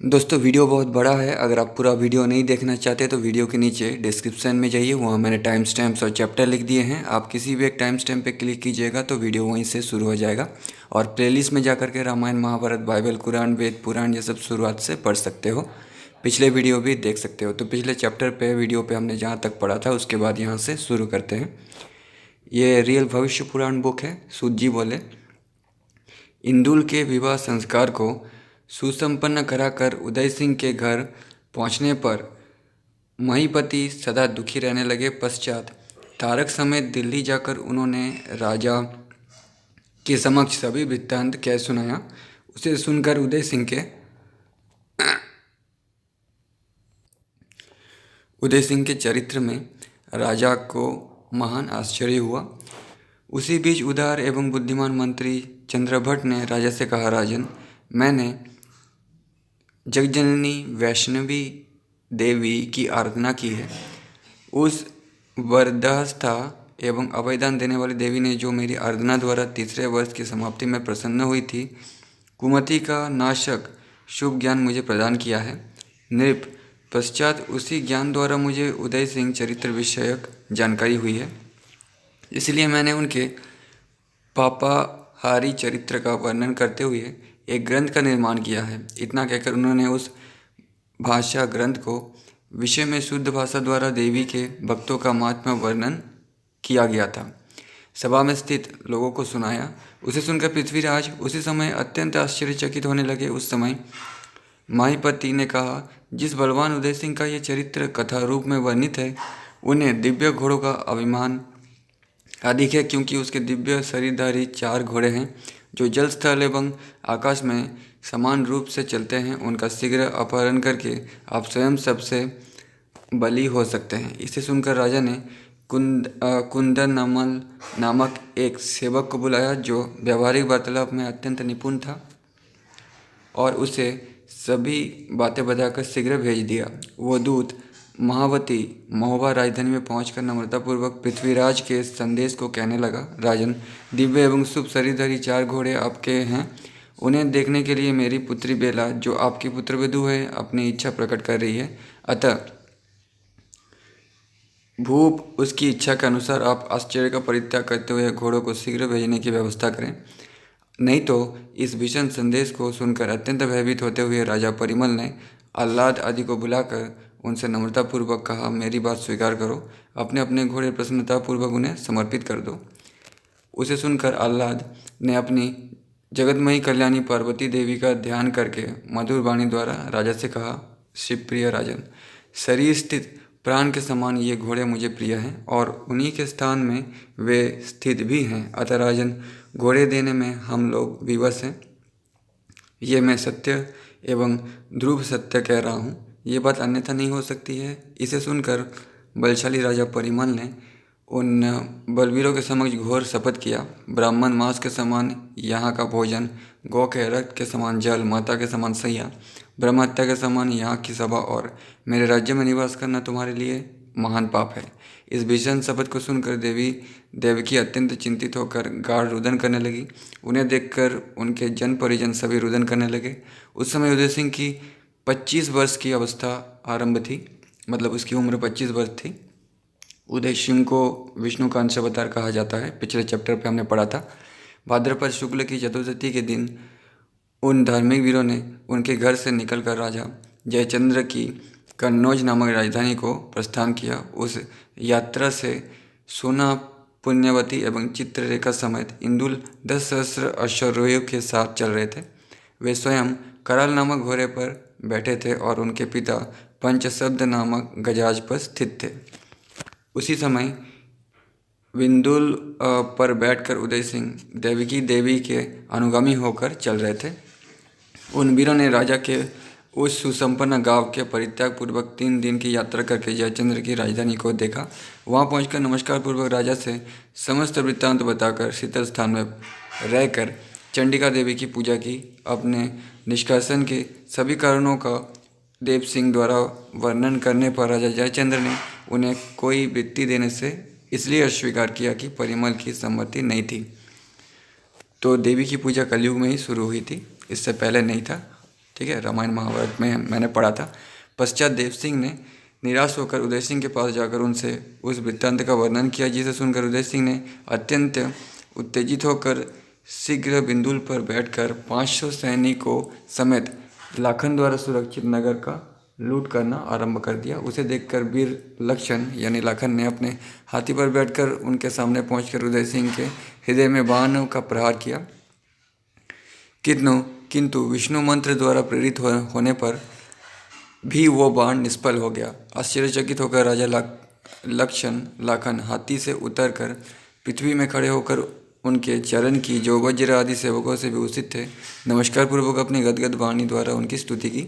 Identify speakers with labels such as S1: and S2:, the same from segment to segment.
S1: दोस्तों वीडियो बहुत बड़ा है। अगर आप पूरा वीडियो नहीं देखना चाहते तो वीडियो के नीचे डिस्क्रिप्शन में जाइए, वहाँ मैंने टाइम स्टैम्प्स और चैप्टर लिख दिए हैं। आप किसी भी एक टाइम स्टैम्प पे क्लिक कीजिएगा तो वीडियो वहीं से शुरू हो जाएगा। और प्लेलिस्ट में जाकर के रामायण, महाभारत, बाइबल, कुरान, वेद, पुराण ये सब शुरुआत से पढ़ सकते हो। पिछले वीडियो भी देख सकते हो। तो पिछले चैप्टर पे वीडियो पे हमने जहाँ तक पढ़ा था उसके बाद यहाँ से शुरू करते हैं। ये रियल भविष्य पुराण बुक है। सूत जी बोले, इंदुल के विवाह संस्कार को सुसंपन्न कराकर उदय सिंह के घर पहुंचने पर महीपति सदा दुखी रहने लगे। पश्चात तारक समेत दिल्ली जाकर उन्होंने राजा के समक्ष सभी वृत्तांत कह सुनाया। उसे सुनकर उदय सिंह के चरित्र में राजा को महान आश्चर्य हुआ। उसी बीच उदार एवं बुद्धिमान मंत्री चंद्रभट्ट ने राजा से कहा, राजन, मैंने जगजननी वैष्णवी देवी की आराधना की है। उस वरदहस्था एवं अभयदान देने वाली देवी ने जो मेरी आराधना द्वारा तीसरे वर्ष की समाप्ति में प्रसन्न हुई थी, कुमति का नाशक शुभ ज्ञान मुझे प्रदान किया है। नृप, पश्चात उसी ज्ञान द्वारा मुझे उदय सिंह चरित्र विषयक जानकारी हुई है। इसलिए मैंने उनके पापाहारी चरित्र का वर्णन करते हुए एक ग्रंथ का निर्माण किया है। इतना कहकर उन्होंने उस भाषा ग्रंथ को विषय में शुद्ध भाषा द्वारा देवी के भक्तों का महात्म्य वर्णन किया गया था, सभा में स्थित लोगों को सुनाया। उसे सुनकर पृथ्वीराज उसी समय अत्यंत आश्चर्यचकित होने लगे। उस समय माहीपति ने कहा, जिस बलवान उदय सिंह का ये चरित्र कथा रूप में वर्णित है, उन्हें दिव्य घोड़ों का अभिमान अधिक है, क्योंकि उसके दिव्य शरीरधारी 4 घोड़े हैं जो जल, स्थल एवं आकाश में समान रूप से चलते हैं। उनका शीघ्र अपहरण करके आप स्वयं सबसे बली हो सकते हैं। इसे सुनकर राजा ने कुंदन नामक एक सेवक को बुलाया जो व्यावहारिक वार्तालाप में अत्यंत निपुण था, और उसे सभी बातें बताकर शीघ्र भेज दिया। वो दूत महावती महोबा राजधानी में पहुंचकर नम्रतापूर्वक पृथ्वीराज के संदेश को कहने लगा, राजन, दिव्य एवं शुभ शरीरधारी 4 घोड़े आपके हैं। उन्हें देखने के लिए मेरी पुत्री बेला, जो आपकी पुत्रवधू है, अपनी इच्छा प्रकट कर रही है। अतः भूप उसकी इच्छा के अनुसार आप आश्चर्य का परित्याग करते हुए घोड़ों को शीघ्र भेजने की व्यवस्था करें, नहीं तो इस भीषण संदेश को सुनकर अत्यंत भयभीत होते हुए राजा परिमल ने आह्लाद आदि को बुलाकर उनसे नम्रतापूर्वक कहा, मेरी बात स्वीकार करो, अपने अपने घोड़े प्रसन्नतापूर्वक उन्हें समर्पित कर दो। उसे सुनकर आह्लाद ने अपनी जगतमयी कल्याणी पार्वती देवी का ध्यान करके मधुर वाणी द्वारा राजा से कहा, शिवप्रिय राजन, शरीर स्थित प्राण के समान ये घोड़े मुझे प्रिय हैं और उन्हीं के स्थान में वे स्थित भी हैं। अतः राजन, घोड़े देने में हम लोग विवश हैं। ये मैं सत्य एवं ध्रुव सत्य कह रहा हूँ, ये बात अन्यथा नहीं हो सकती है। इसे सुनकर बलशाली राजा परिमल ने उन बलवीरों के समक्ष घोर शपथ किया, ब्राह्मण मांस के समान यहाँ का भोजन, गौ के रक्त के समान जल, माता के समान सैया, ब्रह्म हत्या के समान यहाँ की सभा और मेरे राज्य में निवास करना तुम्हारे लिए महान पाप है। इस भीषण शपथ को सुनकर देवकी अत्यंत चिंतित होकर गाढ़ रुदन करने लगी। उन्हें देखकर उनके जन परिजन सभी रुदन करने लगे। उस समय उदय सिंह की 25 वर्ष की अवस्था आरंभ थी, मतलब उसकी उम्र 25 वर्ष थी। उदय सिंह को विष्णु का अंश अवतार कहा जाता है, पिछले चैप्टर पे हमने पढ़ा था। भाद्रपद शुक्ल की चतुर्दशी के दिन उन धार्मिक वीरों ने उनके घर से निकलकर राजा जयचंद्र की कन्नौज नामक राजधानी को प्रस्थान किया। उस यात्रा से सोना, पुण्यवती एवं चित्ररेखा समेत इंदुल 10 सहस्त्र अश्वारोहियों के साथ चल रहे थे। वे स्वयं कराल नामक घोड़े पर बैठे थे और उनके पिता पंचशब्द नामक गजाज पर स्थित थे। उसी समय विंदुल पर बैठकर उदय सिंह देवकी देवी के अनुगामी होकर चल रहे थे। उन वीरों ने राजा के उस सुसंपन्न गांव के परित्याग पूर्वक 3 दिन की यात्रा करके जयचंद्र की राजधानी को देखा। वहां पहुंचकर नमस्कार पूर्वक राजा से समस्त वृत्तांत बताकर शीतल स्थान में रहकर चंडिका देवी की पूजा की। अपने निष्कासन के सभी कारणों का देव सिंह द्वारा वर्णन करने पर राजा जयचंद्र ने उन्हें कोई वृत्ति देने से इसलिए अस्वीकार किया कि परिमल की सम्मति नहीं थी। तो देवी की पूजा कलयुग में ही शुरू हुई थी, इससे पहले नहीं था। ठीक है, रामायण महाभारत में मैंने पढ़ा था। पश्चात देव सिंह ने निराश होकर उदय सिंह के पास जाकर उनसे उस वृत्तांत का वर्णन किया, जिसे सुनकर उदय सिंह ने अत्यंत उत्तेजित होकर शीघ्र बिंदुल पर बैठकर 500 सैनिकों समेत लाखन द्वारा सुरक्षित नगर का लूट करना आरंभ कर दिया। उसे देखकर वीर लक्षण यानी लाखन ने अपने हाथी पर बैठकर उनके सामने पहुंचकर उदय सिंह के हृदय में बाणों का प्रहार किया। किंतु विष्णु मंत्र द्वारा प्रेरित होने पर भी वो बाण निष्फल हो गया। आश्चर्यचकित होकर राजा लक्षण लाखन हाथी से उतरकर पृथ्वी में खड़े होकर उनके चरण की, जो वज्र आदि सेवकों से विभूषित थे, नमस्कार पूर्वक अपनी गदगद वाणी द्वारा उनकी स्तुति की।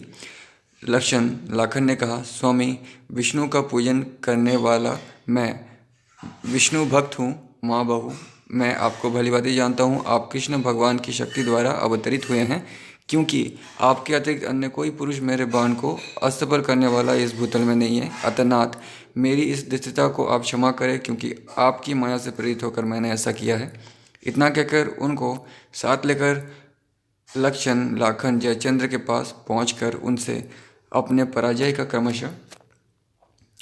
S1: लक्षण लाखन ने कहा, स्वामी, विष्णु का पूजन करने वाला मैं विष्णु भक्त हूँ। माँ बहू, मैं आपको भली भांति जानता हूँ। आप कृष्ण भगवान की शक्ति द्वारा अवतरित हुए हैं, क्योंकि आपके अतिरिक्त अन्य कोई पुरुष मेरे बाण को असफल करने वाला इस भूतल में नहीं है। अतः नाथ, मेरी इस दुष्टता को आप क्षमा करें, क्योंकि आपकी माया से प्रेरित होकर मैंने ऐसा किया है। इतना कहकर उनको साथ लेकर लक्षण लाखन जयचंद्र के पास पहुंचकर उनसे अपने पराजय का क्रमशः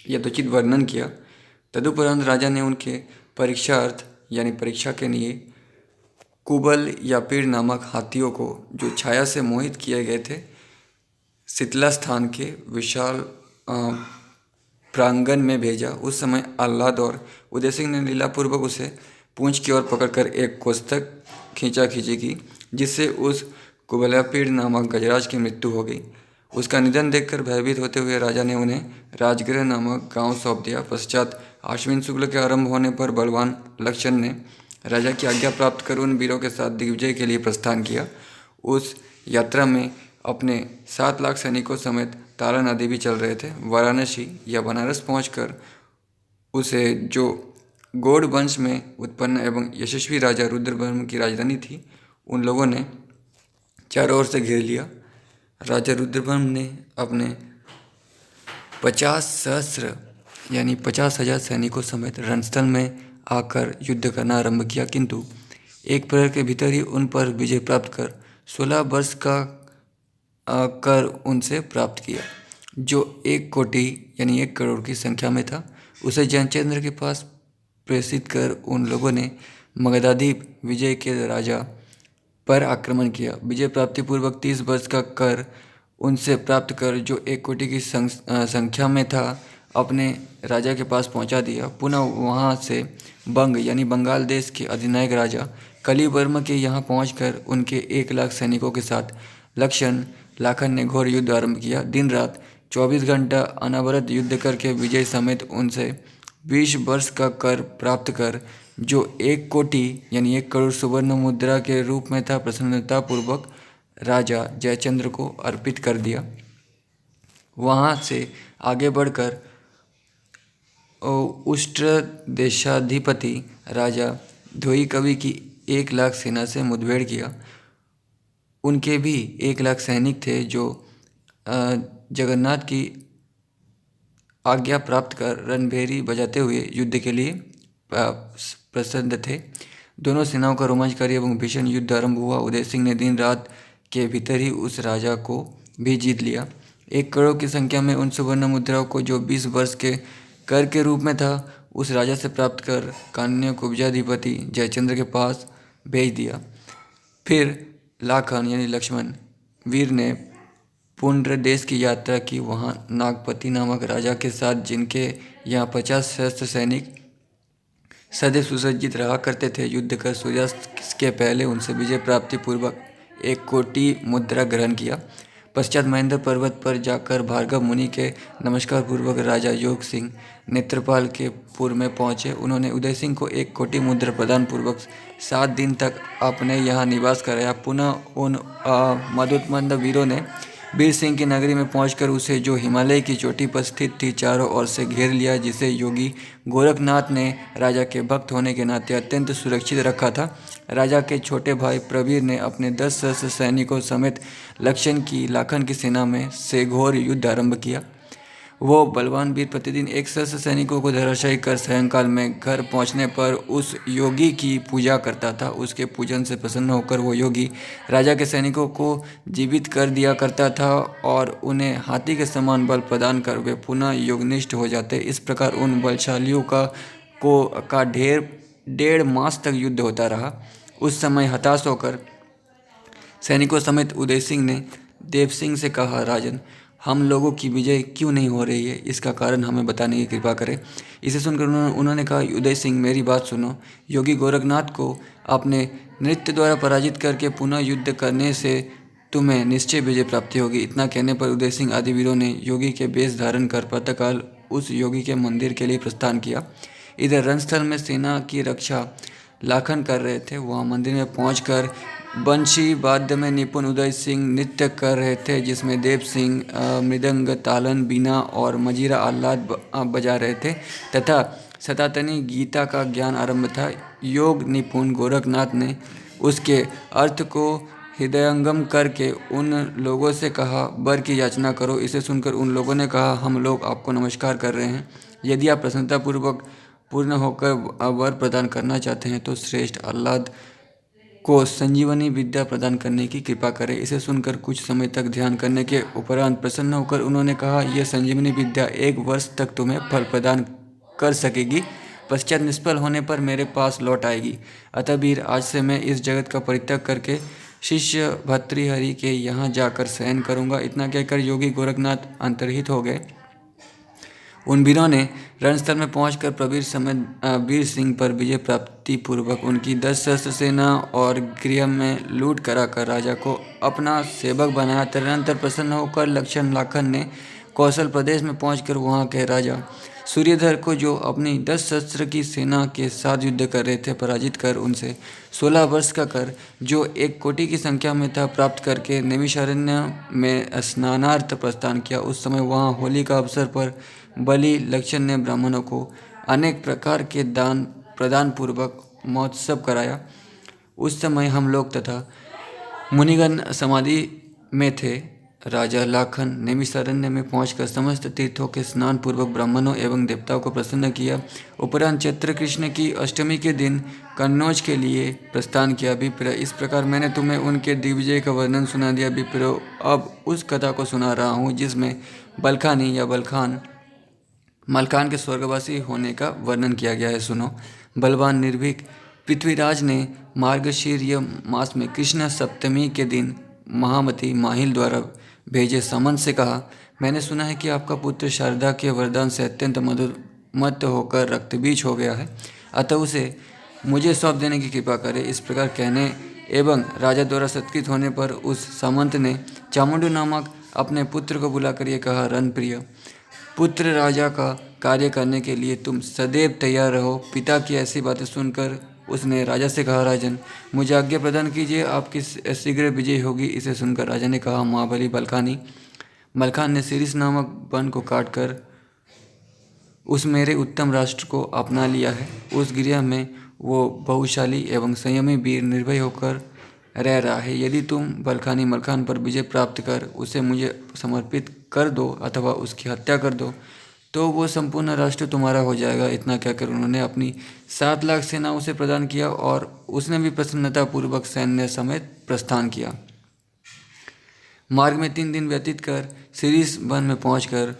S1: यथोचित वर्णन किया। तदुपरांत राजा ने उनके परीक्षार्थ यानी परीक्षा के लिए कुबल या पीड़ नामक हाथियों को, जो छाया से मोहित किए गए थे, शीतला स्थान के विशाल प्रांगण में भेजा। उस समय आह्लाद और उदय सिंह ने लीलापूर्वक उसे पूंछ की ओर पकड़कर एक कोस तक खींची की, जिससे उस कुबलापीड़ नामक गजराज की मृत्यु हो गई। उसका निधन देखकर भयभीत होते हुए राजा ने उन्हें राजगृह नामक गांव सौंप दिया। पश्चात आश्विन शुक्ल के आरंभ होने पर बलवान लक्षण ने राजा की आज्ञा प्राप्त कर उन वीरों के साथ दिग्विजय के लिए प्रस्थान किया। उस यात्रा में अपने 7 लाख सैनिकों समेत तारा नदी भी चल रहे थे। वाराणसी या बनारस पहुंचकर उसे, जो गौड़ वंश में उत्पन्न एवं यशस्वी राजा रुद्रवर्म की राजधानी थी, उन लोगों ने चारों ओर से घेर लिया। राजा रुद्रवर्म ने अपने 50,000 यानी 50,000 सैनिकों समेत रणस्थल में आकर युद्ध करना आरंभ किया, किंतु एक प्रहर के भीतर ही उन पर विजय प्राप्त कर 16 वर्ष का कर उनसे प्राप्त किया, जो 1 कोटि यानी 1 करोड़ की संख्या में था। उसे जयचंद्र के पास प्रेषित कर उन लोगों ने मगधाधिप विजय के राजा पर आक्रमण किया। विजय प्राप्ति पूर्वक 30 वर्ष का कर उनसे प्राप्त कर, जो 1 कोटि की संख्या में था, अपने राजा के पास पहुंचा दिया। पुनः वहां से बंग यानी बंगाल देश के अधिनायक राजा कलिवर्म के यहाँ पहुंचकर उनके 1 लाख सैनिकों के साथ लक्षण लाखन ने घोर युद्ध आरंभ किया। दिन रात 24 घंटा अनवरत युद्ध करके विजय समेत उनसे 20 वर्ष का कर प्राप्त कर, जो 1 कोटि यानी 1 करोड़ सुवर्ण मुद्रा के रूप में था, प्रसन्नतापूर्वक राजा जयचंद्र को अर्पित कर दिया। वहाँ से आगे बढ़कर उष्ट्र देशाधिपति राजा धोई कवि की 1 लाख सेना से मुठभेड़ किया। उनके भी 1 लाख सैनिक थे, जो जगन्नाथ की आज्ञा प्राप्त कर रणभेरी बजाते हुए युद्ध के लिए प्रसिद्ध थे। दोनों सेनाओं का रोमांचकारी एवं भीषण युद्ध आरंभ हुआ। उदय सिंह ने दिन रात के भीतर ही उस राजा को भी जीत लिया। 1 करोड़ की संख्या में उन सुवर्ण मुद्राओं को, जो 20 वर्ष के कर के रूप में था, उस राजा से प्राप्त कर कान्य कुब्जाधिपति जयचंद्र के पास भेज दिया। फिर लाखन यानी लक्ष्मण वीर ने पुंड्र देश की यात्रा की। वहाँ नागपति नामक राजा के साथ, जिनके यहाँ 50 सहस्त्र सैनिक सदैव सुसज्जित रहा करते थे, युद्ध कर सूर्यास्त के पहले उनसे विजय प्राप्ति पूर्वक 1 कोटि मुद्रा ग्रहण किया। पश्चात महेंद्र पर्वत पर जाकर भार्गव मुनि के नमस्कार पूर्वक राजा योग सिंह नेत्रपाल के पुर में पहुँचे। उन्होंने उदय सिंह को 1 कोटि मुद्रा प्रदान पूर्वक 7 दिन तक अपने यहाँ निवास कराया। पुनः उन मदोत्मंद वीरों ने वीर सिंह की नगरी में पहुंचकर उसे, जो हिमालय की चोटी पर स्थित थी, चारों ओर से घेर लिया, जिसे योगी गोरखनाथ ने राजा के भक्त होने के नाते अत्यंत सुरक्षित रखा था। राजा के छोटे भाई प्रवीर ने अपने 10 सहस्त्र सैनिकों समेत लक्षण की लाखन की सेना में से घोर युद्ध आरंभ किया। वो बलवान वीर प्रतिदिन एक सहस्त्र सैनिकों को धराशायी कर सायंकाल में घर पहुंचने पर उस योगी की पूजा करता था। उसके पूजन से प्रसन्न होकर वो योगी राजा के सैनिकों को जीवित कर दिया करता था और उन्हें हाथी के समान बल प्रदान कर वे पुनः योगनिष्ठ हो जाते। इस प्रकार उन बलशालियों का डेढ़ मास तक युद्ध होता रहा। उस समय हताश होकर सैनिकों समेत उदय सिंह ने देव सिंह से कहा, राजन, हम लोगों की विजय क्यों नहीं हो रही है, इसका कारण हमें बताने की कृपा करें। इसे सुनकर उन्होंने कहा, उदय सिंह, मेरी बात सुनो। योगी गोरखनाथ को अपने नृत्य द्वारा पराजित करके पुनः युद्ध करने से तुम्हें निश्चय विजय प्राप्ति होगी। इतना कहने पर उदय सिंह आदि वीरों ने योगी के वेश धारण कर प्रातःकाल उस योगी के मंदिर के लिए प्रस्थान किया। इधर रणस्थल में सेना की रक्षा लाखन कर रहे थे। वहाँ मंदिर में पहुंचकर बंशी वाद्य में निपुण उदय सिंह नृत्य कर रहे थे, जिसमें देव सिंह मृदंग, तालन, बीना और मजीरा आह्लाद बजा रहे थे तथा सनातनी गीता का ज्ञान आरंभ था। योग निपुण गोरखनाथ ने उसके अर्थ को हृदयंगम करके उन लोगों से कहा, वर की याचना करो। इसे सुनकर उन लोगों ने कहा, हम लोग आपको नमस्कार कर रहे हैं। यदि आप प्रसन्नतापूर्वक पूर्ण होकर वर प्रदान करना चाहते हैं तो श्रेष्ठ आह्लाद को संजीवनी विद्या प्रदान करने की कृपा करें। इसे सुनकर कुछ समय तक ध्यान करने के उपरांत प्रसन्न होकर उन्होंने कहा, यह संजीवनी विद्या 1 वर्ष तक तुम्हें फल प्रदान कर सकेगी, पश्चात निष्फल होने पर मेरे पास लौट आएगी। अतः वीर, आज से मैं इस जगत का परित्याग करके शिष्य भर्तृहरि के यहाँ जाकर शयन करूँगा। इतना कहकर योगी गोरखनाथ अंतर्हित हो गए। उन वीरों ने रणस्थल में पहुंचकर प्रवीर समेत वीर सिंह पर विजय प्राप्ति पूर्वक उनकी 10 सहस्त्र सेना और गृह में लूट कराकर राजा को अपना सेवक बनाया। तदनंतर प्रसन्न होकर लक्षण लाखन ने कौशल प्रदेश में पहुंचकर वहां के राजा सूर्यधर को, जो अपनी 10 सहस्त्र की सेना के साथ युद्ध कर रहे थे, पराजित कर उनसे 16 वर्ष का कर, जो 1 कोटि की संख्या में था, प्राप्त करके नैमिषारण्य में स्नानार्थ प्रस्थान किया। उस समय वहाँ होली का अवसर पर बलि लक्षण ने ब्राह्मणों को अनेक प्रकार के दान प्रदान पूर्वक महोत्सव कराया। उस समय हम लोग तथा मुनिगण समाधि में थे। राजा लाखन नैमिषारण्य में पहुंचकर समस्त तीर्थों के स्नान पूर्वक ब्राह्मणों एवं देवताओं को प्रसन्न किया। उपरांत चैत्र कृष्ण की अष्टमी के दिन कन्नौज के लिए प्रस्थान किया। विप्र, इस प्रकार मैंने तुम्हें उनके दिग्विजय का वर्णन सुना दिया। विप्रो, अब उस कथा को सुना रहा हूँ जिसमें बलखानी या मलखान के स्वर्गवासी होने का वर्णन किया गया है। सुनो। बलवान निर्भीक पृथ्वीराज ने मार्गशीर्य मास में कृष्ण सप्तमी के दिन महामती माहिल द्वारा भेजे समन से कहा, मैंने सुना है कि आपका पुत्र शारदा के वरदान से अत्यंत मत होकर रक्तबीज हो गया है, अतः उसे मुझे सौंप देने की कृपा करे। इस प्रकार कहने एवं राजा द्वारा सत्कृत होने पर उस सामंत ने चामुंडू नामक अपने पुत्र को बुलाकर ये कहा, रणप्रिय पुत्र, राजा का कार्य करने के लिए तुम सदैव तैयार रहो। पिता की ऐसी बातें सुनकर उसने राजा से कहा, राजन, मुझे आज्ञा प्रदान कीजिए, आपकी शीघ्र विजय होगी। इसे सुनकर राजा ने कहा, महाबली बलखानी, मलखान ने सीरिस नामक वन को काटकर उस मेरे उत्तम राष्ट्र को अपना लिया है। उस गृह में वो बहुशाली एवं संयमी वीर निर्भय होकर रह रहा है। यदि तुम बलखानी मलखान पर विजय प्राप्त कर उसे मुझे समर्पित कर दो अथवा उसकी हत्या कर दो तो वो संपूर्ण राष्ट्र तुम्हारा हो जाएगा। इतना कहकर उन्होंने अपनी 7 लाख सेना उसे प्रदान किया और उसने भी प्रसन्नतापूर्वक सैन्य समेत प्रस्थान किया। मार्ग में 3 दिन व्यतीत कर सीरीस वन में पहुंचकर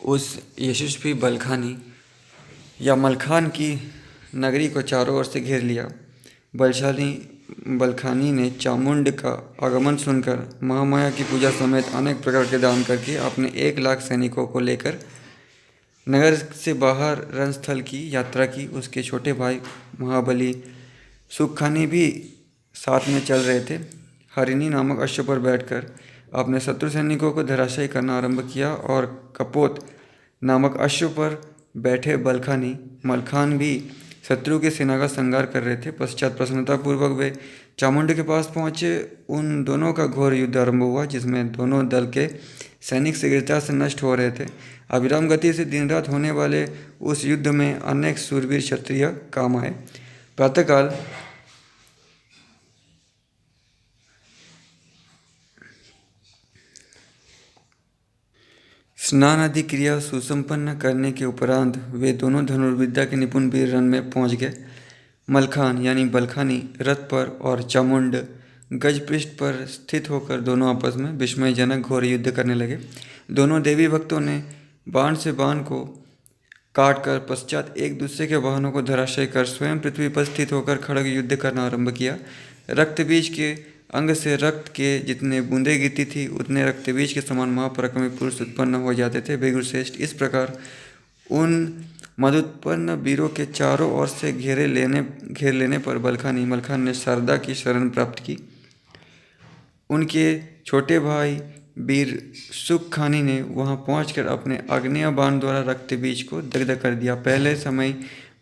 S1: उस यशस्वी बलखानी या मलखान की नगरी को चारों ओर से घेर लिया। बलशाली बलखानी ने चामुंड का आगमन सुनकर महामाया की पूजा समेत अनेक प्रकार के दान करके अपने 1 लाख सैनिकों को लेकर नगर से बाहर रणस्थल की यात्रा की। उसके छोटे भाई महाबली सुखानी भी साथ में चल रहे थे। हरिणी नामक अश्व पर बैठकर अपने शत्रु सैनिकों को धराशायी करना आरंभ किया और कपोत नामक अश्व पर बैठे बलखानी मलखान भी शत्रु की सेना का संहार कर रहे थे। पश्चात प्रसन्नतापूर्वक वे चामुंड के पास पहुंचे। उन दोनों का घोर युद्ध आरंभ हुआ, जिसमें दोनों दल के सैनिक शीघ्रता से नष्ट हो रहे थे। अविराम गति से दिन रात होने वाले उस युद्ध में अनेक शूरवीर क्षत्रिय काम आए। प्रातःकाल स्नान आदि क्रिया सुसंपन्न करने के उपरांत वे दोनों धनुर्विद्या के निपुण वीर रण में पहुंच गए। मलखान यानी बलखानी रथ पर और चामुंड गजपृष्ठ पर स्थित होकर दोनों आपस में विस्मयजनक घोर युद्ध करने लगे। दोनों देवी भक्तों ने बाण से बाण को काट कर पश्चात एक दूसरे के वाहनों को धराशायी कर स्वयं पृथ्वी पर स्थित होकर खड़ग युद्ध करना आरंभ किया। रक्त बीज के अंग से रक्त के जितने बूंदें गिरती थी उतने रक्त बीज के समान महापराक्रमी पुरुष उत्पन्न हो जाते थे। भृगुश्रेष्ठ इस प्रकार उन मदुत्पन्न वीरों के चारों ओर से घेर लेने पर बलखानी मलखान ने शारदा की शरण प्राप्त की। उनके छोटे भाई वीर सुखखानी ने वहां पहुंचकर अपने आग्नेय बाण द्वारा रक्त बीज को दग्ध कर दिया। पहले समय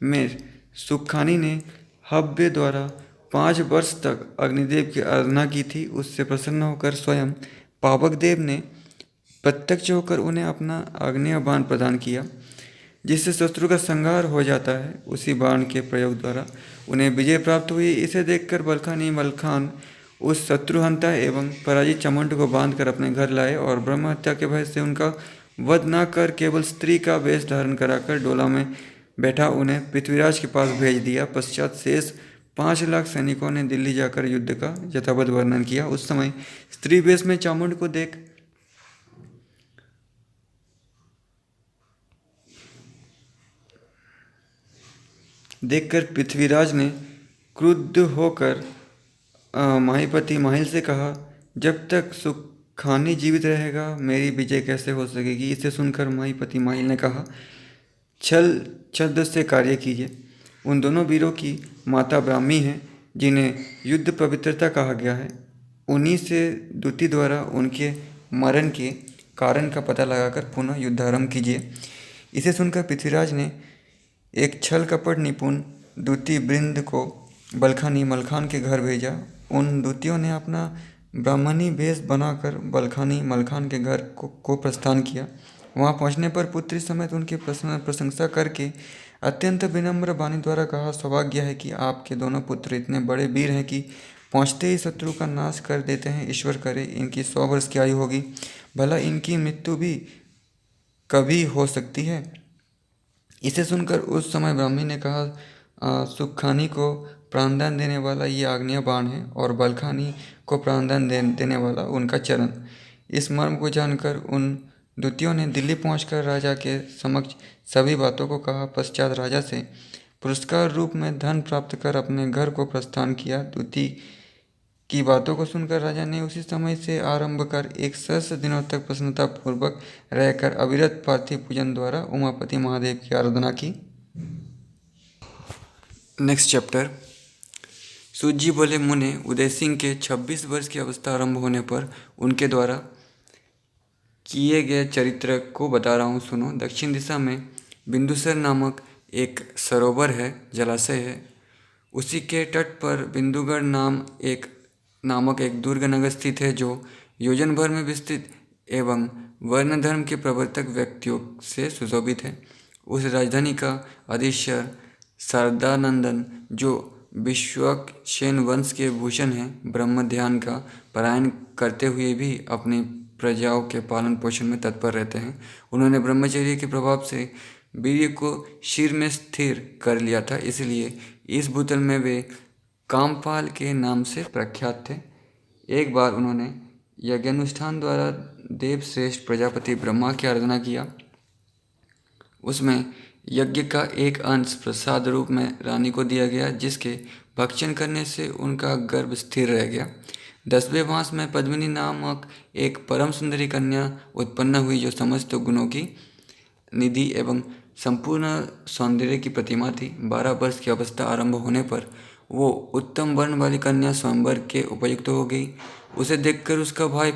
S1: में सुखखानी ने हव्य द्वारा 5 वर्ष तक अग्निदेव की आराधना की थी। उससे प्रसन्न होकर स्वयं पावक देव ने प्रत्यक्ष होकर उन्हें अपना आग्नेय बाण प्रदान किया, जिससे शत्रु का संहार हो जाता है। उसी बाण के प्रयोग द्वारा उन्हें विजय प्राप्त हुई। इसे देखकर बलखानी मलखान उस शत्रुहंता एवं पराजित चामुंड को बांधकर अपने घर लाए और ब्रह्म हत्या के भय से उनका वध न कर केवल स्त्री का वेश धारण कराकर डोला में बैठा उन्हें पृथ्वीराज के पास भेज दिया। पश्चात शेष 5 लाख सैनिकों ने दिल्ली जाकर युद्ध का यथावत वर्णन किया। उस समय स्त्री वेश में चामुंड को देखकर पृथ्वीराज ने क्रुद्ध होकर माहिपति माहिल से कहा, जब तक सुखानी जीवित रहेगा मेरी विजय कैसे हो सकेगी। इसे सुनकर माहिपति माहिल ने कहा, छल से कार्य कीजिए। उन दोनों वीरों की माता ब्राह्मी है जिन्हें युद्ध पवित्रता कहा गया है। उन्हीं से दूती द्वारा उनके मरण के कारण का पता लगाकर पुनः युद्ध आरंभ कीजिए। इसे सुनकर पृथ्वीराज ने एक छल कपट निपुण दूती वृंद को बलखानी मलखान के घर भेजा। उन दूतियों ने अपना ब्राह्मणी वेश बनाकर बलखानी मलखान के घर को प्रस्थान किया। वहां पहुंचने पर पुत्री समेत उनकी प्रशंसा करके अत्यंत विनम्र वाणी द्वारा कहा, सौभाग्य है कि आपके दोनों पुत्र इतने बड़े वीर हैं कि पहुंचते ही शत्रु का नाश कर देते हैं। ईश्वर करे इनकी 100 वर्ष की आयु होगी, भला इनकी मृत्यु भी कभी हो सकती है। इसे सुनकर उस समय ब्राह्मी ने कहा, सुखखानी को प्राणदान देने वाला ये आग्नेय बाण है और बलखानी को प्राणदान देने वाला उनका चरण। इस मर्म को जानकर उन दूतियों ने दिल्ली पहुंचकर राजा के समक्ष सभी बातों को कहा। पश्चात राजा से पुरस्कार रूप में धन प्राप्त कर अपने घर को प्रस्थान किया। दूती की बातों को सुनकर राजा ने उसी समय से आरंभ कर 1 सहस्त्र दिनों तक प्रसन्नता पूर्वक रहकर अविरत पार्थिव पूजन द्वारा उमापति महादेव की आराधना की। Next chapter. सूत जी बोले, मुने उदय सिंह के 26 वर्ष की अवस्था आरंभ होने पर उनके द्वारा किए गए चरित्र को बता रहा हूँ, सुनो। दक्षिण दिशा में बिंदुसर नामक एक सरोवर है, जलाशय है। उसी के तट पर बिंदुगढ़ नामक एक दुर्ग नगर स्थित है, जो योजन भर में विस्तृत एवं वर्ण धर्म के प्रवर्तक व्यक्तियों से सुशोभित है। उस राजधानी का अधीश्वर शारदानंदन, जो विश्वक्सेन वंश के भूषण हैं, ब्रह्म ध्यान का पारायण करते हुए भी अपनी प्रजाओं के पालन पोषण में तत्पर रहते हैं। उन्होंने ब्रह्मचर्य के प्रभाव से वीर्य को शिर में स्थिर कर लिया था, इसलिए इस भूतल में वे कामपाल के नाम से प्रख्यात थे। एक बार उन्होंने यज्ञानुष्ठान द्वारा देवश्रेष्ठ प्रजापति ब्रह्मा की आराधना किया। उसमें यज्ञ का एक अंश प्रसाद रूप में रानी को दिया गया, जिसके भक्षण करने से उनका गर्भ स्थिर रह गया। 10वें मास में पद्मिनी नामक एक परम सुंदरी कन्या उत्पन्न हुई, जो समस्त गुणों की निधि एवं संपूर्ण सौंदर्य की प्रतिमा थी। 12 वर्ष की अवस्था आरंभ होने पर वो उत्तम वर्ण वाली कन्या स्वयंवर के उपयुक्त हो गई। उसे देखकर उसका भाई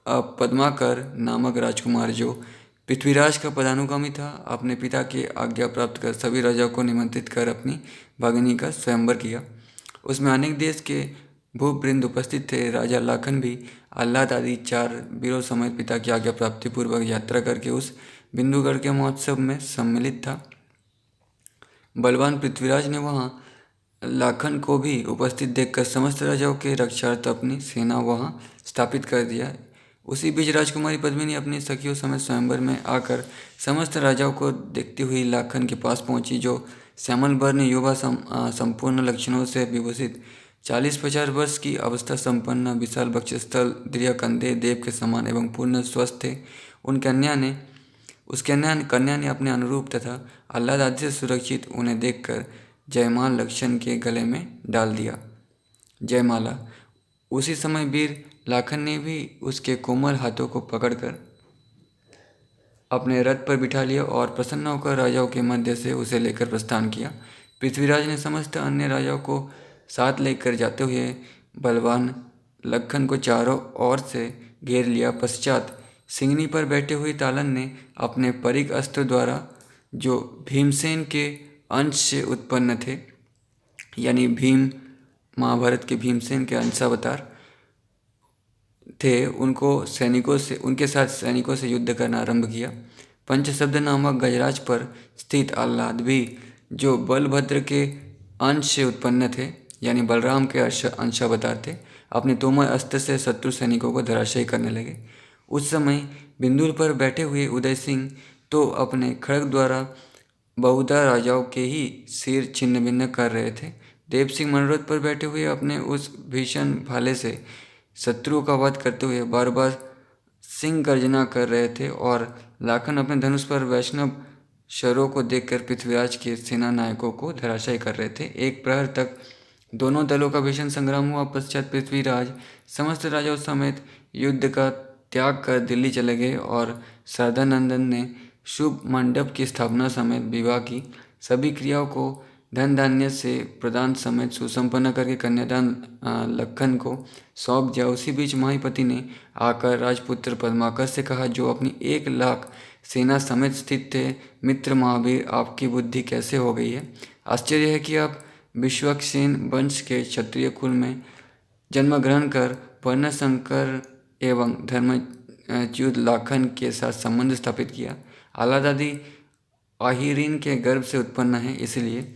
S1: पद्माकर नामक राजकुमार, जो पृथ्वीराज का पदानुगामी था, अपने पिता की आज्ञा प्राप्त कर सभी राजाओं को निमंत्रित कर अपनी भगिनी का स्वयंवर किया। उसमें अनेक देश के भूवृंद उपस्थित थे। राजा लाखन भी आह्लाद आदि 4 वीरों समेत पिता की आज्ञा प्राप्ति पूर्वक यात्रा करके उस बिंदुगढ़ के महोत्सव में सम्मिलित था। बलवान पृथ्वीराज ने वहाँ लाखन को भी उपस्थित देखकर समस्त राजाओं के रक्षार्थ अपनी सेना वहाँ स्थापित कर दिया। उसी बीच राजकुमारी पद्मिनी अपनी सखियों समेत स्वयंवर में आकर समस्त राजाओं को देखती हुई लाखन के पास पहुंची, जो श्यामल वर्ण युवा संपूर्ण लक्षणों से विभूषित 40-50 वर्ष की अवस्था संपन्न विशाल वक्षस्थल दृढ़ कंधे देव के समान एवं पूर्ण स्वस्थ थे। उस कन्या ने अपने अनुरूप तथा आह्लाद आदि से सुरक्षित उन्हें देखकर जयमाल लक्षण के गले में डाल दिया। जयमाला। उसी समय वीर लाखन ने भी उसके कोमल हाथों को पकड़कर अपने रथ पर बिठा लिया और प्रसन्न होकर राजाओं के मध्य से उसे लेकर प्रस्थान किया। पृथ्वीराज ने समस्त अन्य राजाओं को साथ लेकर जाते हुए बलवान लखन को चारों ओर से घेर लिया। पश्चात सिंगनी पर बैठे हुए तालन ने अपने परिघ अस्त्र द्वारा, जो भीमसेन के अंश से उत्पन्न थे, यानी भीम महाभारत के भीमसेन के अंशावतार थे, उनके साथ सैनिकों से युद्ध करना आरंभ किया। पंचशब्द नामक गजराज पर स्थित आह्लाद भी, जो बलभद्र के अंश से उत्पन्न थे, यानी बलराम के अंशावतार थे, अपने तोमर अस्त्र से शत्रु सैनिकों को धराशायी करने लगे। उस समय बिंदुल पर बैठे हुए उदय सिंह तो अपने खड्ग द्वारा बहुधा राजाओं के ही सिर छिन्न भिन्न कर रहे थे। देव सिंह मनोरथ पर बैठे हुए अपने उस भीषण भाले से शत्रुओं का वध करते हुए बार बार सिंह गर्जना कर रहे थे और लाखन अपने धनुष पर वैष्णव शरों को देखकर पृथ्वीराज के सेना नायकों को धराशायी कर रहे थे। एक प्रहर तक दोनों दलों का भीषण संग्राम हुआ। पश्चात पृथ्वीराज समस्त राजाओं समेत युद्ध का त्याग कर दिल्ली चले गए और शारदानंदन ने शुभ मंडप की स्थापना समेत विवाह की सभी क्रियाओं को धन धान्य से प्रदान समेत सुसंपन्न करके कन्यादान लखन को सौंप दिया। उसी बीच महापति ने आकर राजपुत्र पद्माकर से कहा, जो अपनी 1 लाख सेना समेत स्थित थे, मित्र महावीर, आपकी बुद्धि कैसे हो गई है? आश्चर्य है कि आप विश्वक्सेन वंश के क्षत्रिय कुल में जन्म ग्रहण कर वर्णशंकर एवं धर्मच्युत लाखन के साथ संबंध स्थापित किया। आह्लाद आदि आहिरीन के गर्भ से उत्पन्न है, इसलिए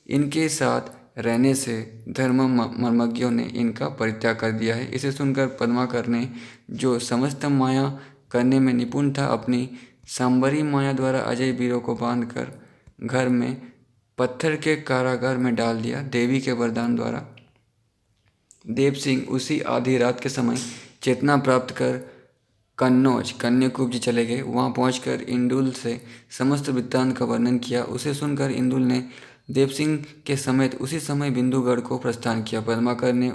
S1: इनके साथ रहने से धर्म मर्मज्ञों ने इनका परित्याग कर दिया है। इसे सुनकर पद्माकर ने, जो समस्त माया करने में निपुण था, अपनी सांबरी माया द्वारा अजय वीरों को बांधकर घर में पत्थर के कारागार में डाल दिया। देवी के वरदान द्वारा देव सिंह उसी आधी रात के समय चेतना प्राप्त कर कन्नौज कन्याकुब्ज चले गए। वहां पहुंचकर इंदुल से समस्त वृत्तांत का वर्णन किया। उसे सुनकर इंदुल ने देव सिंह के समेत उसी समय बिंदुगढ़ को प्रस्थान किया। पद्माकर ने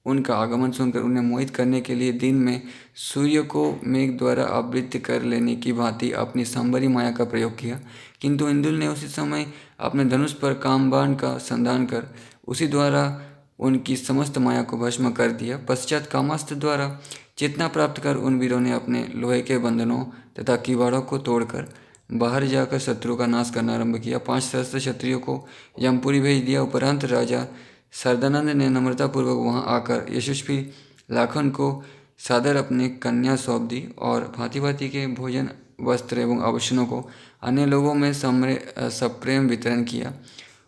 S1: उनका आगमन सुनकर उन्हें मोहित करने के लिए दिन में सूर्य को मेघ द्वारा आवृत्त कर लेने की भांति अपनी सांबरी माया का प्रयोग किया, किंतु इंदुल ने उसी समय अपने धनुष पर कामबाण का संधान कर उसी द्वारा उनकी समस्त माया को भस्म कर दिया। पश्चात कामास्त्र द्वारा चेतना प्राप्त कर उन वीरों ने अपने लोहे के बंधनों तथा किवाड़ों को तोड़कर बाहर जाकर शत्रु का नाश करना आरंभ किया। 5 सहस्त्र क्षत्रियों को यमपुरी भेज दिया। उपरांत राजा शारदानंद ने नम्रतापूर्वक वहां आकर यशस्वी लाखन को सादर अपनी कन्या सौंप दी और भांति भांति के भोजन, वस्त्र एवं आभूषणों को अन्य लोगों में सप्रेम वितरण किया।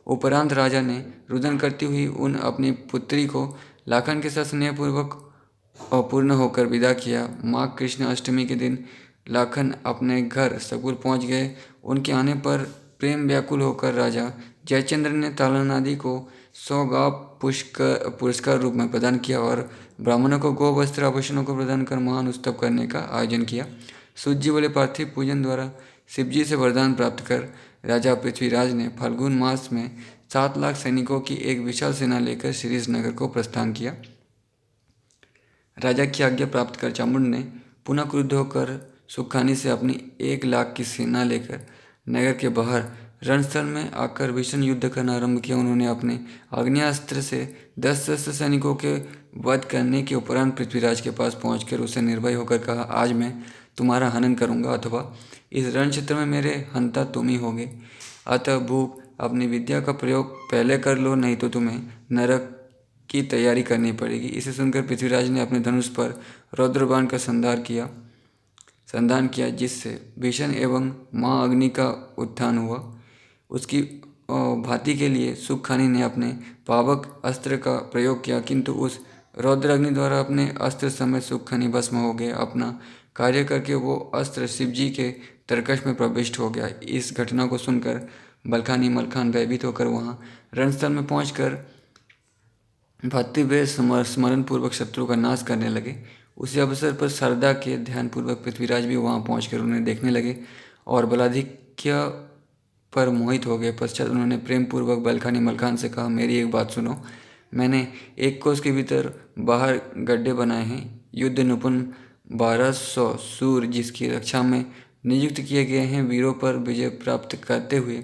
S1: उपरांत राजा ने रुदन करती हुई उन अपनी पुत्री को लाखन के साथ स्नेहपूर्वक अपूर्ण होकर विदा किया। माघ कृष्ण अष्टमी के दिन लाखन अपने घर सकुल पहुंच गए। उनके आने पर प्रेम व्याकुल होकर राजा जयचंद्र ने तालन आदि को 100 गाव पुरस्कार रूप में प्रदान किया और ब्राह्मणों को गो वस्त्र आभूषणों को प्रदान कर महान उत्सव करने का आयोजन किया। सूर्य बोले पार्थिव पूजन द्वारा शिवजी से वरदान प्राप्त कर राजा पृथ्वीराज ने फाल्गुन मास में 7 लाख सैनिकों की एक विशाल सेना लेकर श्रीनगर को प्रस्थान किया। राजा की आज्ञा प्राप्त कर चामुंड ने पुनः क्रुद्ध होकर सुखानी से अपनी 1 लाख की सेना लेकर नगर के बाहर रणस्थल में आकर भीषण युद्ध करना आरंभ किया। उन्होंने अपने आग्नेयास्त्र से 10 सहस्त्र सैनिकों के वध करने के उपरांत पृथ्वीराज के पास पहुंचकर उसे निर्भय होकर कहा, आज मैं तुम्हारा हनन करूंगा अथवा इस रण क्षेत्र में मेरे हंता तुम ही होगे। अतः भूप अपनी विद्या का प्रयोग पहले कर लो, नहीं तो तुम्हें नरक की तैयारी करनी पड़ेगी। इसे सुनकर पृथ्वीराज ने अपने धनुष पर रौद्रबाण का संधान किया, जिससे भीषण एवं महाअग्नि का उत्थान हुआ। उसकी भांति के लिए सुखानी ने अपने पावक अस्त्र का प्रयोग किया, किंतु उस रौद्र अग्नि द्वारा अपने अस्त्र समेत सूखा भस्म हो गए। अपना कार्य करके वो अस्त्र शिवजी के तरकश में प्रविष्ट हो गया। इस घटना को सुनकर बलखानी मलखान भयभीत होकर वहाँ रणस्थल में पहुंचकर भक्ति वे स्मरण पूर्वक शत्रु का नाश करने लगे। उसी अवसर पर शारदा के ध्यान पूर्वक पृथ्वीराज भी वहां पहुंचकर उन्हें देखने लगे और बलाधिक्य पर मोहित हो गए। पश्चात उन्होंने प्रेम पूर्वक बलखानी मलखान से कहा, मेरी एक बात सुनो। मैंने एक कोस के भीतर बाहर गड्ढे बनाए हैं। युद्ध निपुण 1200 सूर जिसकी रक्षा में नियुक्त किए गए हैं, वीरों पर विजय प्राप्त करते हुए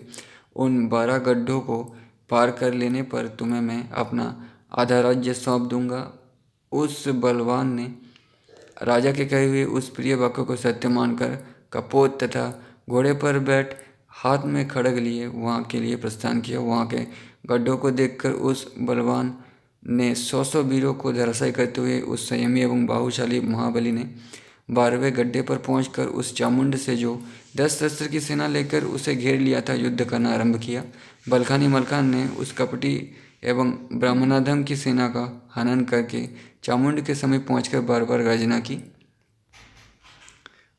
S1: उन 12 गड्ढों को पार कर लेने पर तुम्हें मैं अपना आधा राज्य सौंप दूंगा। उस बलवान ने राजा के कहे हुए उस प्रिय वाक्य को सत्य मानकर कपोत तथा घोड़े पर बैठ हाथ में खड़ग लिए वहाँ के लिए प्रस्थान किया। वहाँ के गड्ढों को देखकर उस बलवान ने 100 वीरों को धराशायी करते हुए उस संयमी एवं बाहुशाली महाबली ने 12वें गड्ढे पर पहुंचकर उस चामुंड से जो 10 शस्त्र की सेना लेकर उसे घेर लिया था, युद्ध करना आरंभ किया। बलखानी मलखान ने उस कपटी एवं ब्राह्मणाधम की सेना का हनन करके चामुंड के समीप पहुंचकर बार बार गर्जना की।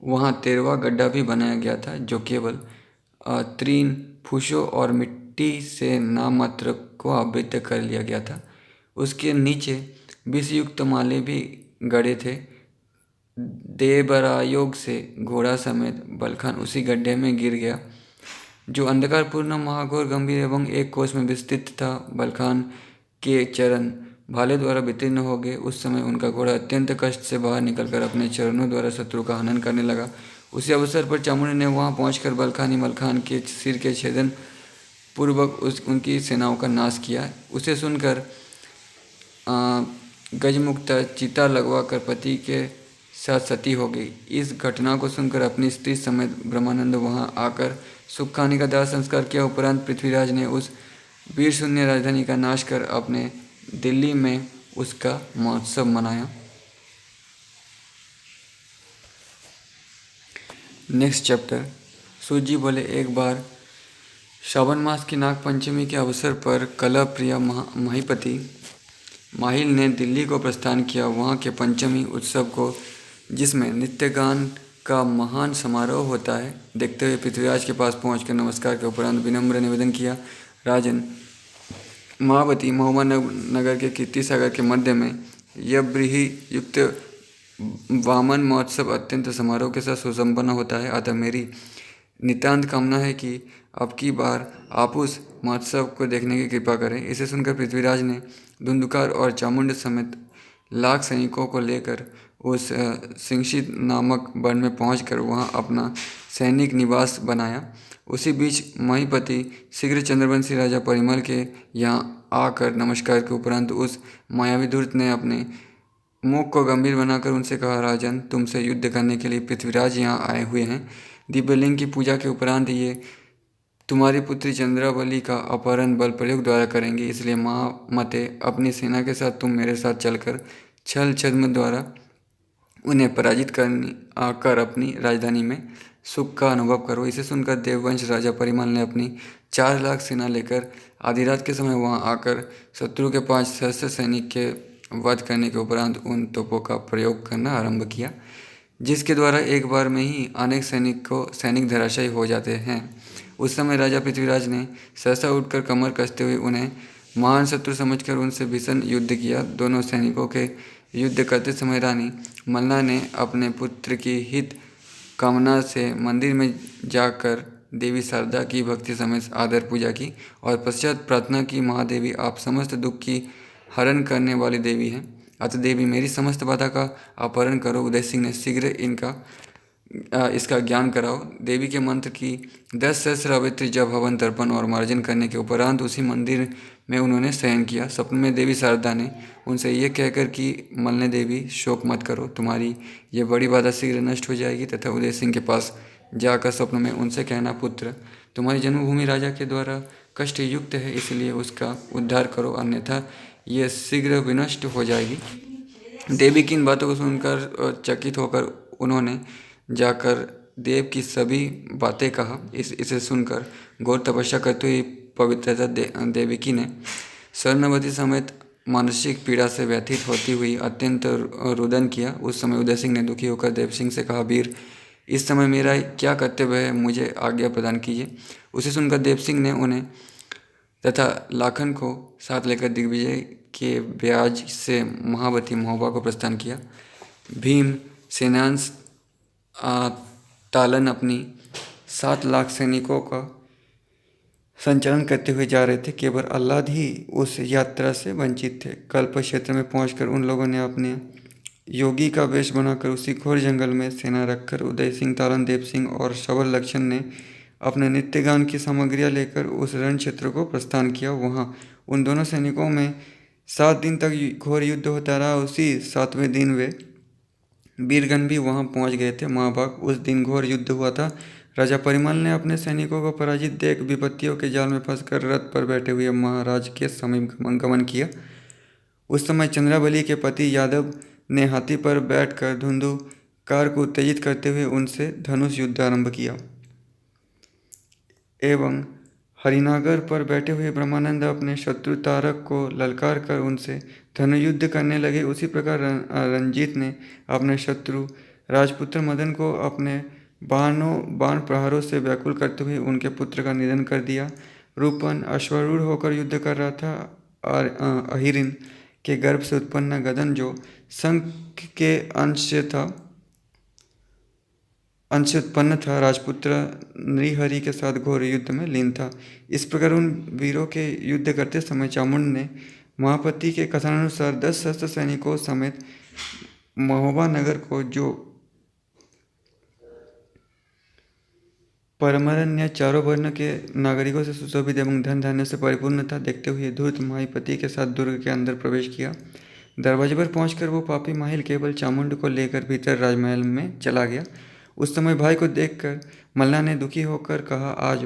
S1: वहाँ 13वां गड्ढा भी बनाया गया था जो केवल तीन फूसों और मिट्टी से नाममात्र को आवृत कर लिया गया था। उसके नीचे विषयुक्त माले भी गड़े थे। देवरायोग से घोड़ा समेत बलखान उसी गड्ढे में गिर गया जो अंधकारपूर्ण महाघोर गंभीर एवं एक कोस में विस्तृत था। बलखान के चरण भाले द्वारा वितीर्ण हो गए। उस समय उनका घोड़ा अत्यंत कष्ट से बाहर निकलकर अपने चरणों द्वारा शत्रु का हनन करने लगा। उसी अवसर पर चामुंड ने वहां पहुंचकर बलखानी मलखान के सिर के छेदन पूर्वक उनकी सेनाओं का नाश किया। उसे सुनकर गजमुक्ता चिता लगवा कर पति के साथ सती हो गई। इस घटना को सुनकर अपनी स्त्री समेत ब्रह्मानंद वहां आकर सुखानी का दाह संस्कार किया। उपरांत पृथ्वीराज ने उस वीर शून्य राजधानी का नाश कर अपने दिल्ली में उसका महोत्सव मनाया। Next chapter. सूजी बोले, एक बार श्रावण मास की नाग पंचमी के अवसर पर कला प्रिय महीपति माहिल ने दिल्ली को प्रस्थान किया। वहाँ के पंचमी उत्सव को, जिसमें नृत्य गान का महान समारोह होता है, देखते हुए पृथ्वीराज के पास पहुंचकर नमस्कार के उपरांत विनम्र निवेदन किया, राजन, महावती महुआ नगर के कीर्ति सागर के मध्य में यह ब्रीही युक्त वामन महोत्सव अत्यंत समारोह के साथ सुसंपन्न होता है। अतः मेरी नितांत कामना है कि अब की बार आप उस महोत्सव को देखने की कृपा करें। इसे सुनकर पृथ्वीराज ने धुंधुकार और चामुंड समेत लाख सैनिकों को लेकर उस सिंशित नामक वन में पहुंचकर वहां अपना सैनिक निवास बनाया। उसी बीच महीपति शीघ्र चंद्रवंशी राजा परिमल के यहाँ आकर नमस्कार के उपरांत उस मायावी धूर्त ने अपने मुख को गंभीर बनाकर उनसे कहा, राजन, तुमसे युद्ध करने के लिए पृथ्वीराज यहाँ आए हुए हैं। दिव्यलिंग की पूजा के उपरांत ये तुम्हारी पुत्री चंद्रावली का अपहरण बल प्रयोग द्वारा करेंगे। इसलिए महामते, अपनी सेना के साथ तुम मेरे साथ चलकर छल छद्म द्वारा उन्हें पराजित कर अपनी राजधानी में सुख का अनुभव करो। इसे सुनकर देववंश राजा परिमल ने अपनी 4 लाख सेना लेकर आधी रात के समय वहां आकर शत्रु के 5 सहस्त्र सैनिक के वध करने के उपरांत उन तोपों का प्रयोग करना आरंभ किया, जिसके द्वारा एक बार में ही अनेक सैनिक धराशायी हो जाते हैं। उस समय राजा पृथ्वीराज ने सहसा उठकर कमर कसते हुए उन्हें महान शत्रु समझकर उनसे भीषण युद्ध किया। दोनों सैनिकों के युद्ध करते समय रानी मलना ने अपने पुत्र की हित कामना से मंदिर में जाकर देवी शारदा की भक्ति समेत आदर पूजा की और पश्चात प्रार्थना की, महादेवी, आप समस्त दुख की हरण करने वाली देवी हैं, अतः देवी मेरी समस्त बाधा का अपहरण करो। उदय सिंह ने शीघ्र इसका ज्ञान कराओ। देवी के मंत्र की 10 सहस्रावृत्ति जब हवन तर्पण और मार्जन करने के उपरांत उसी मंदिर में उन्होंने शयन किया। स्वप्न में देवी शारदा ने उनसे यह कहकर कि मलने देवी, शोक मत करो, तुम्हारी ये बड़ी बाधा शीघ्र नष्ट हो जाएगी। तथा उदय सिंह के पास जाकर स्वप्न में उनसे कहना, पुत्र, तुम्हारी जन्मभूमि राजा के द्वारा कष्ट युक्त है, इसलिए उसका उद्धार करो, अन्यथा यह शीघ्र विनष्ट हो जाएगी। देवी की इन बातों को सुनकर चकित होकर उन्होंने जाकर देव की सभी बातें कहा। इसे सुनकर घोर तपस्या करते हुए पवित्रता देवकी ने स्वर्णवती समेत मानसिक पीड़ा से व्यथित होती हुई अत्यंत रुदन किया। उस समय उदय सिंह ने दुखी होकर देव सिंह से कहा, वीर, इस समय मेरा क्या कर्तव्य है, मुझे आज्ञा प्रदान कीजिए। उसे सुनकर देव सिंह ने उन्हें तथा लाखन को साथ लेकर दिग्विजय के ब्याज से महावती महोबा को प्रस्थान किया। भीम सेनांश तालन अपनी 7 लाख सैनिकों का संचालन करते हुए जा रहे थे। केवल अल्लाद ही उस यात्रा से वंचित थे। कल्प क्षेत्र में पहुंचकर उन लोगों ने अपने योगी का वेश बनाकर उसी घोर जंगल में सेना रखकर उदय सिंह, तालन देव सिंह और शबल लक्षण ने अपने नित्य गान की सामग्रियां लेकर उस रण क्षेत्र को प्रस्थान किया। वहां उन दोनों सैनिकों में 7 दिन तक घोर युद्ध होता रहा। उसी 7वें दिन वे वीरगण भी वहां पहुंच गए थे। महाभाग उस दिन घोर युद्ध हुआ था। राजा परिमल ने अपने सैनिकों को पराजित देख विपत्तियों के जाल में फंसकर रथ पर बैठे हुए महाराज के समीप गमन किया। उस समय चंद्रावली के पति यादव ने हाथी पर बैठकर धुंधुकार को उत्तेजित करते हुए उनसे धनुष युद्ध आरंभ किया एवं हरिनागर पर बैठे हुए ब्रह्मानंद अपने शत्रु तारक को ललकार कर उनसे धनुयुद्ध करने लगे। उसी प्रकार रंजीत ने अपने शत्रु राजपुत्र मदन को अपने बाण प्रहारों से व्याकुल करते हुए उनके पुत्र का निधन कर दिया। रूपन अश्वारूढ़ होकर युद्ध कर रहा था। अहिरिन के गर्भ से उत्पन्न गदन, जो शंख के अंश से उत्पन्न था, राजपुत्र नृहरि के साथ घोर युद्ध में लीन था। इस प्रकार उन वीरों के युद्ध करते समय चामुंड ने महापति के कथनानुसार 10 शस्त्र सैनिकों समेत महोबा नगर को, जो परमरण्य चारों वर्ण के नागरिकों से सुशोभित एवं धन धान्य से परिपूर्ण था, देखते हुए धूर्त महापति के साथ दुर्ग के अंदर प्रवेश किया। दरवाजे पर पहुंचकर वो पापी माहिल केवल चामुंड को लेकर भीतर राजमहल में चला गया। उस समय भाई को देखकर मल्ला ने दुखी होकर कहा, आज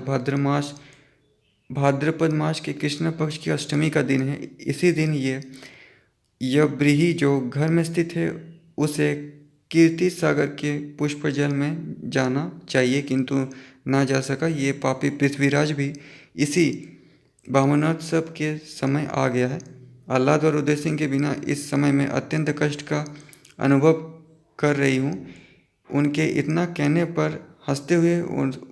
S1: भाद्रपद मास के कृष्ण पक्ष की अष्टमी का दिन है। इसी दिन यह व्रीहि जो घर में स्थित है, उसे कीर्ति सागर के पुष्प जल में जाना चाहिए, किंतु ना जा सका। ये पापी पृथ्वीराज भी इसी वामनोत्सव के समय आ गया है। आह्लाद और उदय सिंह के बिना इस समय में अत्यंत कष्ट का अनुभव कर रही हूँ। उनके इतना कहने पर हंसते हुए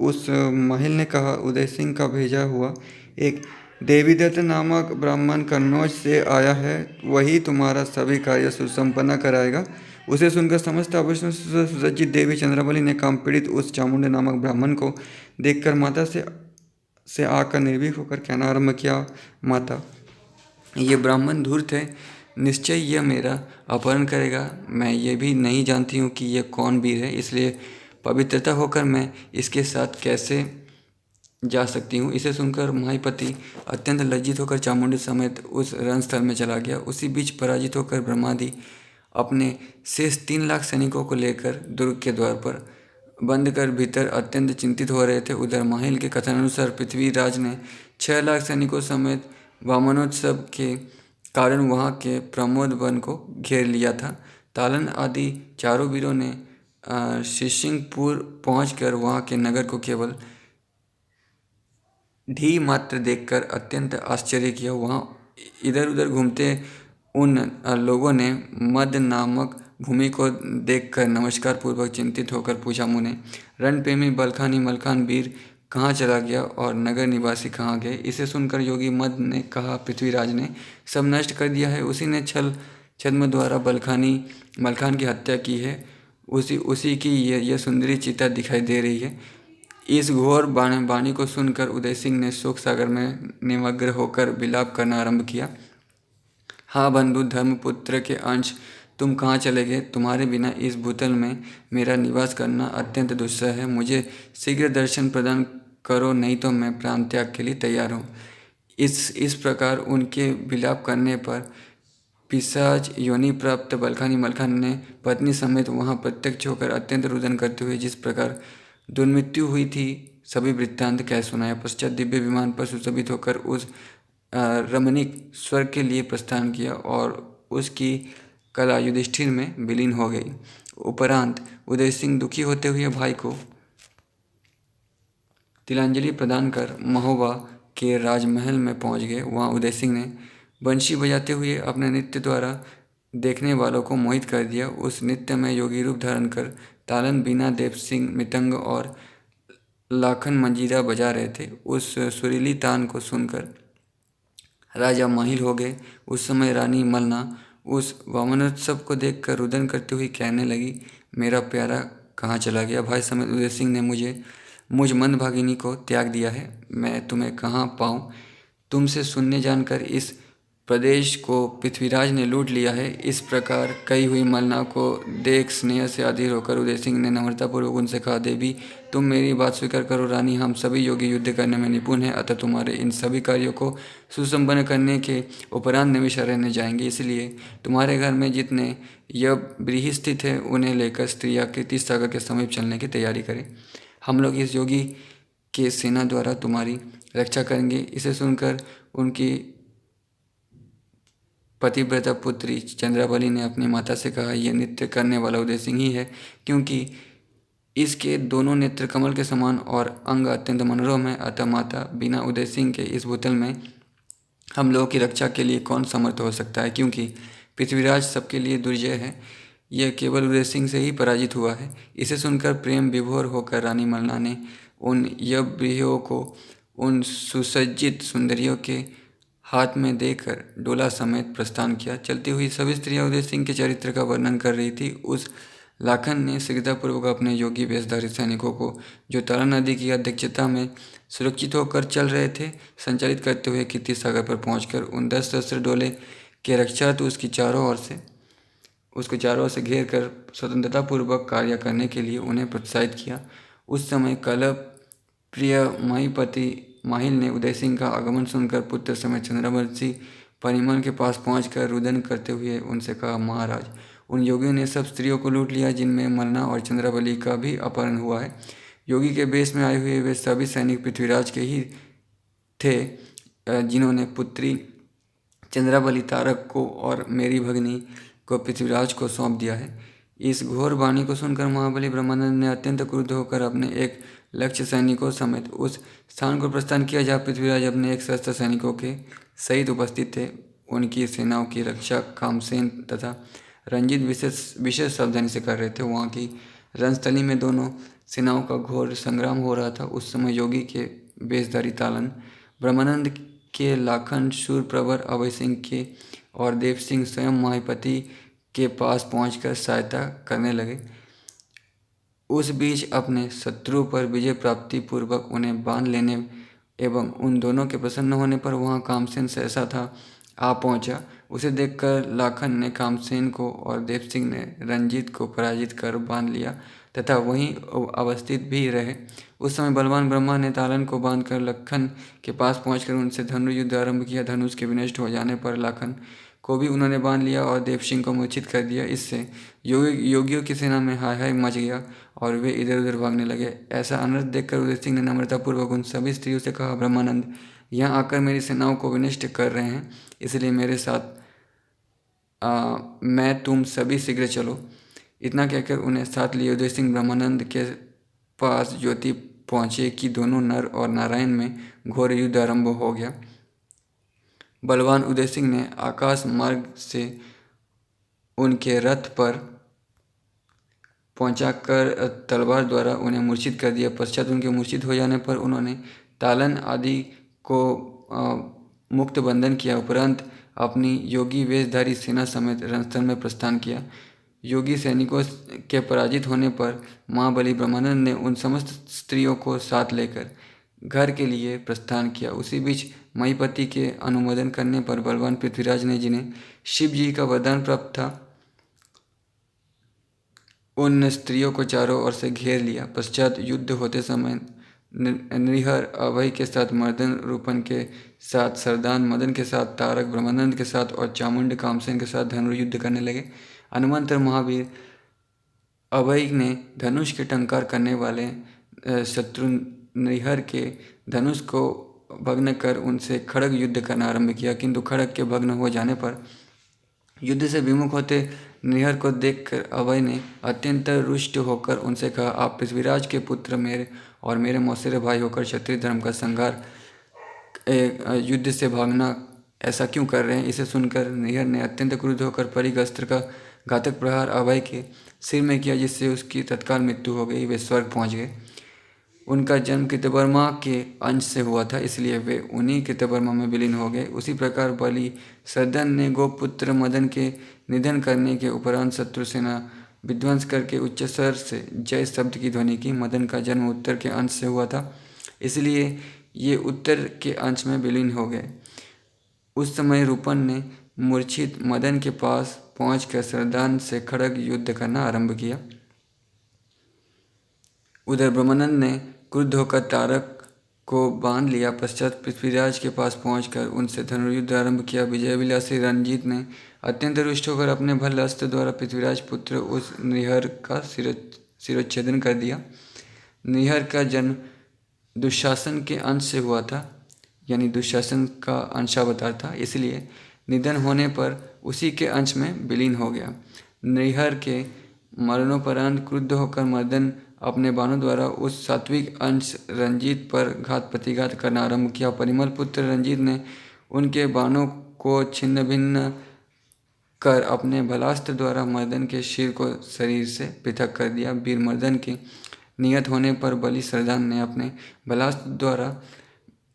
S1: उस महिल ने कहा, उदय सिंह का भेजा हुआ एक देवीदत्त नामक ब्राह्मण कन्नौज से आया है, वही तुम्हारा सभी कार्य सुसंपन्न कराएगा। उसे सुनकर समस्त आभूषण से सुसज्जित देवी चंद्रावली ने काम पीड़ित उस चामुंड नामक ब्राह्मण को देखकर माता से आकर निर्भीक होकर कहना आरंभ किया, माता, ये ब्राह्मण धूर्त है, निश्चय यह मेरा अपहरण करेगा। मैं ये भी नहीं जानती हूँ कि यह कौन वीर है, इसलिए पवित्रता होकर मैं इसके साथ कैसे जा सकती हूँ। इसे सुनकर महापति अत्यंत लज्जित होकर चामुंड समेत उस रणस्थल में चला गया। उसी बीच पराजित होकर ब्रह्मादि अपने शेष 3 लाख सैनिकों को लेकर दुर्ग के द्वार पर बंद कर भीतर अत्यंत चिंतित हो रहे थे। उधर माहिल के कथनानुसार पृथ्वीराज ने 6 लाख सैनिकों समेत वामनोत्सव के कारण वहाँ के प्रमोद वन को घेर लिया था। तालन आदि चारों वीरों ने शिशिंगपुर पहुंचकर वहाँ के नगर को केवल ढी मात्र देखकर अत्यंत आश्चर्य किया। वहाँ इधर उधर घूमते उन लोगों ने मद नामक भूमि को देखकर नमस्कार पूर्वक चिंतित होकर पूछा, मुने, रण प्रेमी बलखानी मलखान वीर कहाँ चला गया और नगर निवासी कहाँ गए? इसे सुनकर योगी मद ने कहा, पृथ्वीराज ने सब नष्ट कर दिया है। उसी ने छद्म द्वारा बलखानी मलखान की हत्या की है। उसी की यह सुंदरी चिता दिखाई दे रही है। इस घोर वाणी को सुनकर उदय सिंह ने शोक सागर में निमग्न होकर विलाप करना आरंभ किया। हाँ बंधु धर्मपुत्र के अंश, तुम कहाँ चले गए? तुम्हारे बिना इस भूतल में मेरा निवास करना अत्यंत दुस्सह है। मुझे शीघ्र दर्शन प्रदान करो, नहीं तो मैं प्राण त्याग के लिए तैयार हूँ। इस प्रकार उनके विलाप करने पर पिशाच योनि प्राप्त बलखानी मलखान ने पत्नी समेत वहाँ प्रत्यक्ष होकर अत्यंत रुदन करते हुए जिस प्रकार दुर्मृत्यु हुई थी, सभी वृत्तांत कह सुनाया। पश्चात दिव्य विमान पर सुशोभित होकर उस रमणीक स्वर्ग के लिए प्रस्थान किया और उसकी कला युधिष्ठिर में विलीन हो गई। उपरांत उदय सिंह दुखी होते हुए भाई को तिलांजलि प्रदान कर महोबा के राजमहल में पहुंच गए। वहां उदय सिंह ने बंशी बजाते हुए अपने नृत्य द्वारा देखने वालों को मोहित कर दिया। उस नृत्य में योगी रूप धारण कर तालन, बीना, देव सिंह मृदंग और लाखन मंजीरा बजा रहे थे। उस सुरीली तान को सुनकर राजा माहिल हो गए। उस समय रानी मलना उस वामनोत्सव को देखकर रुदन करते हुए कहने लगी, मेरा प्यारा कहाँ चला गया? भाई समेत उदय सिंह ने मुझ मंदभागिनी को त्याग दिया है। मैं तुम्हें कहाँ पाऊँ? तुमसे सुनने जानकर इस प्रदेश को पृथ्वीराज ने लूट लिया है। इस प्रकार कही हुई मलना को देख स्नेह से अधीर होकर उदय सिंह ने नम्रतापूर्वक उनसे कहा, देवी तुम मेरी बात स्वीकार करो। रानी, हम सभी योगी युद्ध करने में निपुण हैं, अतः तुम्हारे इन सभी कार्यों को सुसंपन्न करने के उपरांत निमिषा रहने जाएंगे। इसलिए तुम्हारे घर में जितने यह स्थित है उन्हें लेकर स्त्रियाँ कीर्ति सागर के समीप चलने की तैयारी करें। हम लोग इस योगी के सेना द्वारा तुम्हारी रक्षा करेंगे। इसे सुनकर उनकी पतिव्रता पुत्री चंद्रावली ने अपनी माता से कहा, यह नृत्य करने वाला उदय सिंह ही है, क्योंकि इसके दोनों नेत्र कमल के समान और अंग अत्यंत मनोरम है। अतः माता, बिना उदय सिंह के इस भूतल में हम लोगों की रक्षा के लिए कौन समर्थ हो सकता है? क्योंकि पृथ्वीराज सबके लिए दुर्जय है, यह केवल उदय सिंह से ही पराजित हुआ है। इसे सुनकर प्रेम विभोर होकर रानी मलना ने उन यज्ञों को उन सुसज्जित सुंदरियों के हाथ में देकर डोला समेत प्रस्थान किया। चलती हुई सभी स्त्रियां उदय सिंह के चरित्र का वर्णन कर रही थी। उस लाखन ने शीघ्रतापूर्वक अपने योगी वेशधारी सैनिकों को, जो तारा नदी की अध्यक्षता में सुरक्षित होकर चल रहे थे, संचालित करते हुए कीर्ति सागर पर पहुंचकर उन 10 सहस्त्र डोले के रक्षार्थ उसको चारों ओर से घेर कर स्वतंत्रतापूर्वक कार्य करने के लिए उन्हें प्रोत्साहित किया। उस समय कलह प्रिय महीपति माहिल ने उदय सिंह का आगमन सुनकर पुत्र समेत चंद्रवंशी परिमल के पास पहुंचकर रुदन करते हुए उनसे कहा, महाराज, उन योगियों ने सब स्त्रियों को लूट लिया, जिनमें मलना और चंद्रावली का भी अपहरण हुआ है। योगी के वेश में आए हुए वे सभी सैनिक पृथ्वीराज के ही थे, जिन्होंने पुत्री चंद्रावली तारक को और मेरी भगिनी को पृथ्वीराज को सौंप दिया है। इस घोर वाणी को सुनकर महाबली ब्रह्मानंद ने अत्यंत क्रुद्ध होकर अपने एक लक्ष्य सैनिकों समेत उस स्थान को प्रस्थान किया जहाँ पृथ्वीराज अपने एक सहस्त्र सैनिकों के सहित उपस्थित थे। उनकी सेनाओं की रक्षा कामसेन तथा रंजीत विशेष सावधानी से कर रहे थे। वहाँ की रणस्थली में दोनों सेनाओं का घोर संग्राम हो रहा था। उस समय योगी के वेशधारी तालन, ब्रह्मानंद के लाखन, शूरप्रवर अभय सिंह के और देव सिंह स्वयं महापति के पास पहुंचकर सहायता करने लगे। उस बीच अपने शत्रु पर विजय प्राप्ति पूर्वक उन्हें बांध लेने एवं उन दोनों के प्रसन्न होने पर वहां कामसेन सहसा था आ पहुंचा। उसे देखकर लाखन ने कामसेन को और देव सिंह ने रंजीत को पराजित कर बांध लिया तथा वहीं अवस्थित भी रहे। उस समय बलवान ब्रह्मा ने तालन को बांधकर लखन के पास पहुंचकर उनसे धनुर्युद्ध आरंभ किया। धनुष के विनष्ट हो जाने पर लाखन को भी उन्होंने बांध लिया और देव सिंह को मूर्छित कर दिया। इससे योगियों की सेना में हाय हाय मच गया और वे इधर उधर भागने लगे। ऐसा अनर्थ देखकर उदय सिंह ने नम्रतापूर्वक उन सभी स्त्रियों से कहा, ब्रह्मानंद यहाँ आकर मेरी सेनाओं को विनष्ट कर रहे हैं, इसलिए मेरे साथ मैं तुम सभी शीघ्र चलो। इतना कहकर उन्हें साथ लिए उदय सिंह ब्रह्मानंद के पास ज्योति पहुँचे कि दोनों नर और नारायण में घोर युद्ध आरंभ हो गया। बलवान उदय सिंह ने आकाश मार्ग से उनके रथ पर पहुंचाकर तलवार द्वारा उन्हें मूर्छित कर दिया। पश्चात उनके मूर्छित हो जाने पर उन्होंने तालन आदि को मुक्त बंधन किया। उपरांत अपनी योगी वेशधारी सेना समेत रणस्थल में प्रस्थान किया। योगी सैनिकों के पराजित होने पर महाबली ब्रह्मानंद ने उन समस्त स्त्रियों को साथ लेकर घर के लिए प्रस्थान किया। उसी बीच महीपति के अनुमोदन करने पर बलवान पृथ्वीराज ने, जिन्हें शिव जी का वरदान प्राप्त था, उन स्त्रियों को चारों ओर से घेर लिया। पश्चात युद्ध होते समय नृहर अभय के साथ, मर्दन रूपन के साथ, सरदान मदन के साथ, तारक ब्रह्मानंद के साथ और चामुंड कामसेन के साथ धनुर्युद्ध करने लगे। हनुमंतर महावीर अभय ने धनुष के टंकार करने वाले शत्रु नृहर के धनुष को भग्न कर उनसे खड़ग युद्ध करना आरंभ किया, किंतु खड़ग के भग्न हो जाने पर युद्ध से विमुख होते नृहर को देखकर अभय ने अत्यंत रुष्ट होकर उनसे कहा, आप पृथ्वीराज के पुत्र मेरे और मेरे मौसेरे भाई होकर क्षत्रिय धर्म का संहार युद्ध से भागना ऐसा क्यों कर रहे हैं। इसे सुनकर नैहर ने अत्यंत क्रुद्ध होकर परिघ अस्त्र का घातक प्रहार अभय के सिर में किया, जिससे उसकी तत्काल मृत्यु हो गई। वे स्वर्ग पहुंच गए। उनका जन्म कृतवर्मा के अंश से हुआ था, इसलिए वे उन्हीं कृतवर्मा में विलीन हो गए। उसी प्रकार बलि सदन ने गोपुत्र मदन के निधन करने के उपरांत शत्रु सेना विध्वंस करके उच्च स्वर से जय शब्द की ध्वनि की। मदन का जन्म उत्तर के अंश से हुआ था, इसलिए ये उत्तर के अंश में विलीन हो गए। उस समय रूपन ने मूर्छित मदन के पास पहुंचकर सरदान से खड़ग युद्ध करना आरंभ किया। उधर ब्रह्मानंद ने क्रुद्ध होकर तारक को बांध लिया। पश्चात पृथ्वीराज के पास पहुंचकर उनसे धनुर्युद्ध आरंभ किया। विजयविलासी रणजीत ने अत्यंत रुष्ट होकर अपने भल्ल अस्त्र द्वारा पृथ्वीराज पुत्र उस नृहर का शिरोच्छेदन कर दिया। नृहर का जन्म दुशासन के अंश से हुआ था, यानी दुशासन का अंशावतार था, इसलिए निधन होने पर उसी के अंश में विलीन हो गया। नृहर के मरणोपरांत क्रुद्ध होकर मदन अपने बाणों द्वारा उस सात्विक अंश रंजीत पर घात प्रतिघात करना आरंभ किया। परिमल पुत्र रंजीत ने उनके बाणों को छिन्न भिन्न कर अपने भलास्त्र द्वारा मर्दन के शिर को शरीर से पृथक कर दिया। वीर मर्दन के नियत होने पर बलि सरदान ने अपने भलास्त्र द्वारा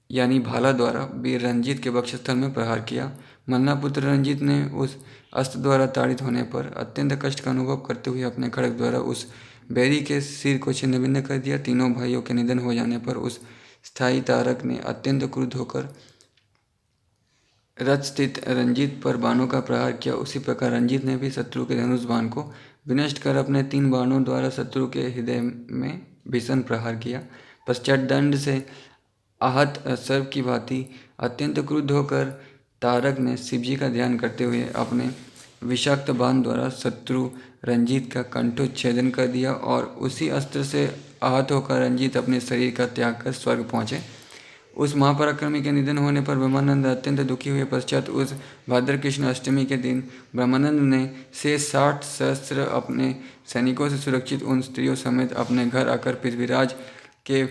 S1: यानी भाला द्वारा वीर रंजीत के वक्षस्थल में प्रहार किया। मल्ला पुत्र रंजीत ने उस अस्त्र द्वारा ताड़ित होने पर अत्यंत कष्ट का अनुभव करते हुए अपने खड्ग द्वारा उस बैरी के सिर को छिन्न भिन्न कर दिया। तीनों भाइयों के निधन हो जाने पर उस स्थायी तारक ने अत्यंत क्रुद्ध होकर रथ स्थित रंजीत पर बाणों का प्रहार किया। उसी प्रकार रंजीत ने भी शत्रु के धनुष बाण को विनष्ट कर अपने 3 बाणों द्वारा शत्रु के हृदय में भीषण प्रहार किया। पश्चात दंड से आहत सर्प की भांति अत्यंत क्रुद्ध होकर तारक ने शिवजी का ध्यान करते हुए अपने विषाक्त बाण द्वारा शत्रु रंजीत का कंठोच्छेदन कर दिया और उसी अस्त्र से आहत होकर रंजीत अपने शरीर का त्याग कर स्वर्ग पहुँचे। उस महापराक्रमी के निधन होने पर ब्रह्मानंद अत्यंत दुखी हुए। पश्चात उस भाद्र कृष्ण अष्टमी के दिन ब्रह्मानंद ने से 60 सहस्त्र अपने सैनिकों से सुरक्षित उन स्त्रियों समेत अपने घर आकर पृथ्वीराज के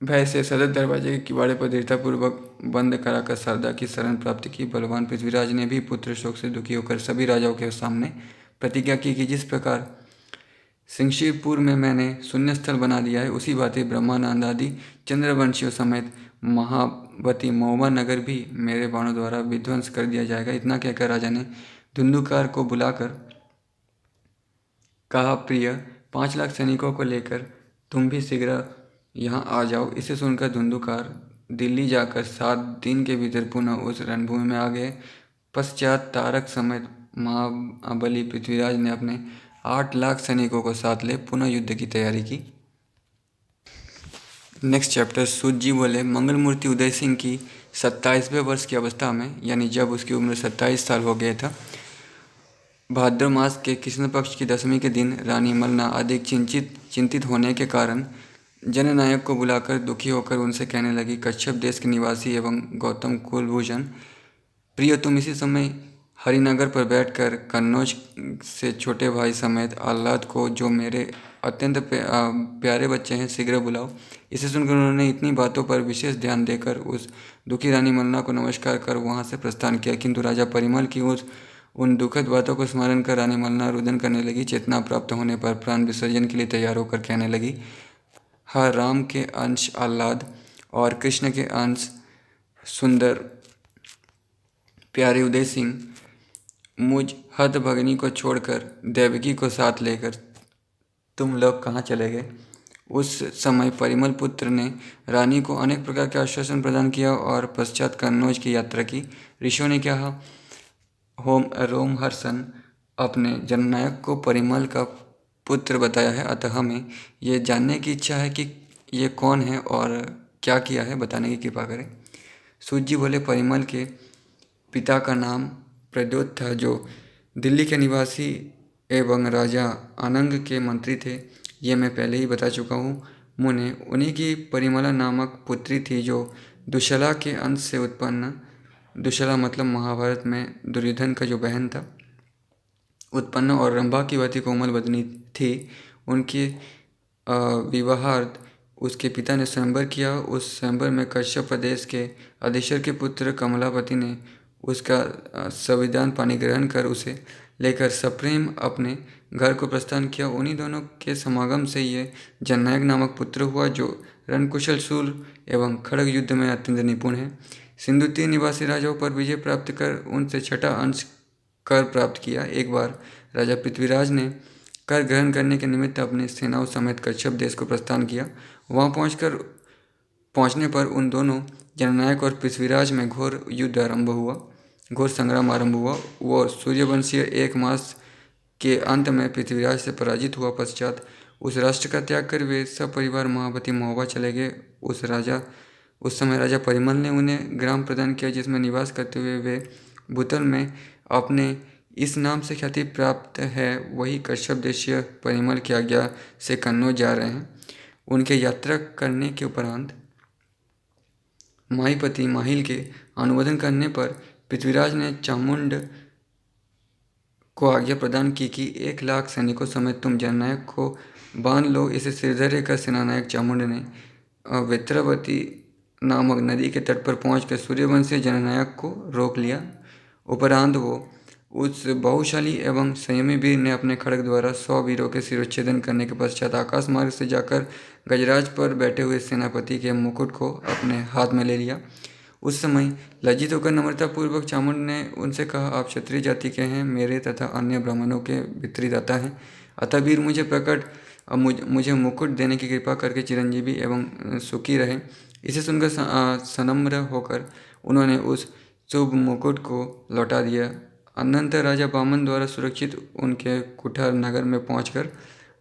S1: भय से सदर दरवाजे के किवाड़े पर दृढ़तापूर्वक बंद कराकर शारदा की शरण प्राप्त की। बलवान पृथ्वीराज ने भी पुत्र शोक से दुखी होकर सभी राजाओं के सामने प्रतिज्ञा की कि जिस प्रकार सिंहशीरपुर में मैंने शून्य स्थल बना दिया है, उसी भांति ब्रह्मानंद आदि चंद्रवंशियों समेत महावती महुआ नगर भी मेरे बाणों द्वारा विध्वंस कर दिया जाएगा। इतना कहकर राजा ने धुंधुकार को बुलाकर कहा, प्रिय, 5 लाख सैनिकों को लेकर तुम भी शीघ्र यहाँ आ जाओ। इसे सुनकर धुंधुकार दिल्ली जाकर 7 दिन के भीतर पुनः उस रणभूमि में आ गए। पश्चात तारक समेत महाबली पृथ्वीराज ने अपने 8 लाख सैनिकों को साथ ले पुनः युद्ध की तैयारी की। Next chapter. सूत जी बोले, मंगल मूर्ति उदय सिंह की 27वें वर्ष की अवस्था में, यानी जब उसकी उम्र 27 साल हो गया था, भाद्र मास के कृष्ण पक्ष की दशमी के दिन रानी मलना अधिक चिंतित होने के कारण जननायक को बुलाकर दुखी होकर उनसे कहने लगी, कच्छप देश के निवासी एवं गौतम कुलभूषण प्रिय, तुम इसी समय हरिनगर पर बैठकर कन्नौज से छोटे भाई समेत आह्लाद को, जो मेरे अत्यंत प्यारे बच्चे हैं, शीघ्र बुलाओ। इसे सुनकर उन्होंने इतनी बातों पर विशेष ध्यान देकर उस दुखी रानी मलना को नमस्कार कर वहाँ से प्रस्थान किया। किंतु राजा परिमल की उन दुखद बातों को स्मरण कर रानी मलना रुदन करने लगी। चेतना प्राप्त होने पर प्राण विसर्जन के लिए तैयार होकर कहने लगी, हाँ, राम के अंश आह्लाद और कृष्ण के अंश सुंदर प्यारे उदय सिंह, मुझ हतभगिनी को छोड़कर देवकी को साथ लेकर तुम लोग कहाँ चले गए। उस समय परिमल पुत्र ने रानी को अनेक प्रकार के आश्वासन प्रदान किया और पश्चात कन्नौज की यात्रा की। ऋषियों ने क्या रोमहर्षण अपने जननायक को परिमल का पुत्र बताया है, अतः हमें ये जानने की इच्छा है कि ये कौन है और क्या किया है, बताने की कृपा करें। सूत जी बोले, परिमल के पिता का नाम प्रद्योत था, जो दिल्ली के निवासी एवं राजा अनंग के मंत्री थे। ये मैं पहले ही बता चुका हूँ मुने। उन्हीं की परिमला नामक पुत्री थी, जो दुशला के अंश से उत्पन्न, दुशला मतलब महाभारत में दुर्योधन का जो बहन था, उत्पन्न और रंभा की वती कोमल बदनी थी। उनके विवाहार्थ उसके पिता ने स्वयंवर किया। उस स्वयंवर में कश्यप प्रदेश के अधीश्वर के पुत्र कमलापति ने उसका संविधान पानी ग्रहण कर उसे लेकर सप्रेम अपने घर को प्रस्थान किया। उन्हीं दोनों के समागम से ये जननायक नामक पुत्र हुआ, जो रणकुशल, शूर एवं खड़ग युद्ध में अत्यंत निपुण है। सिंधु तीर निवासी राजाओं पर विजय प्राप्त कर उनसे छठा अंश कर प्राप्त किया। एक बार राजा पृथ्वीराज ने कर ग्रहण करने के निमित्त अपनी सेनाओं समेत कच्छप देश को प्रस्थान किया। वहां पहुंचने पर उन दोनों जननायक और पृथ्वीराज में घोर संग्राम आरंभ हुआ। वो सूर्यवंशीय 1 मास के अंत में पृथ्वीराज से पराजित हुआ पश्चात उस राष्ट्र का त्याग कर वे सपरिवार महावती महोबा चले गए। उस समय राजा परिमल ने उन्हें ग्राम प्रदान किया, जिसमें निवास करते हुए वे भूतल में अपने इस नाम से ख्याति प्राप्त है, वही कश्यप देशीय परिमल की आज्ञा से कन्नौज जा रहे हैं। उनके यात्रा करने के उपरांत माहीपति माहिल के अनुमोदन करने पर पृथ्वीराज ने चामुंड को आज्ञा प्रदान की कि 1 लाख सैनिकों समेत तुम जननायक को बांध लो। इसे सिरधर्य का सेनानायक चामुंड ने वेत्रावती नामक नदी के तट पर पहुंचकर सूर्यवंशी जननायक को रोक लिया। उपरांत वो उस बहुशाली एवं संयमी वीर ने अपने खड्ग द्वारा 100 वीरों के शिरोच्छेदन करने के पश्चात आकाश मार्ग से जाकर गजराज पर बैठे हुए सेनापति के मुकुट को अपने हाथ में ले लिया। उस समय लज्जित होकर नम्रतापूर्वक चामुंड ने उनसे कहा, आप क्षत्रिय जाति के हैं, मेरे तथा अन्य ब्राह्मणों के पितृदाता हैं, अतः वीर मुझे मुकुट देने की कृपा करके चिरंजीवी एवं सुखी रहे। इसे सुनकर सनम्र होकर उन्होंने उस शुभ मुकुट को लौटा दिया। अनंतर राजा वामन द्वारा सुरक्षित उनके कुठार नगर में पहुंचकर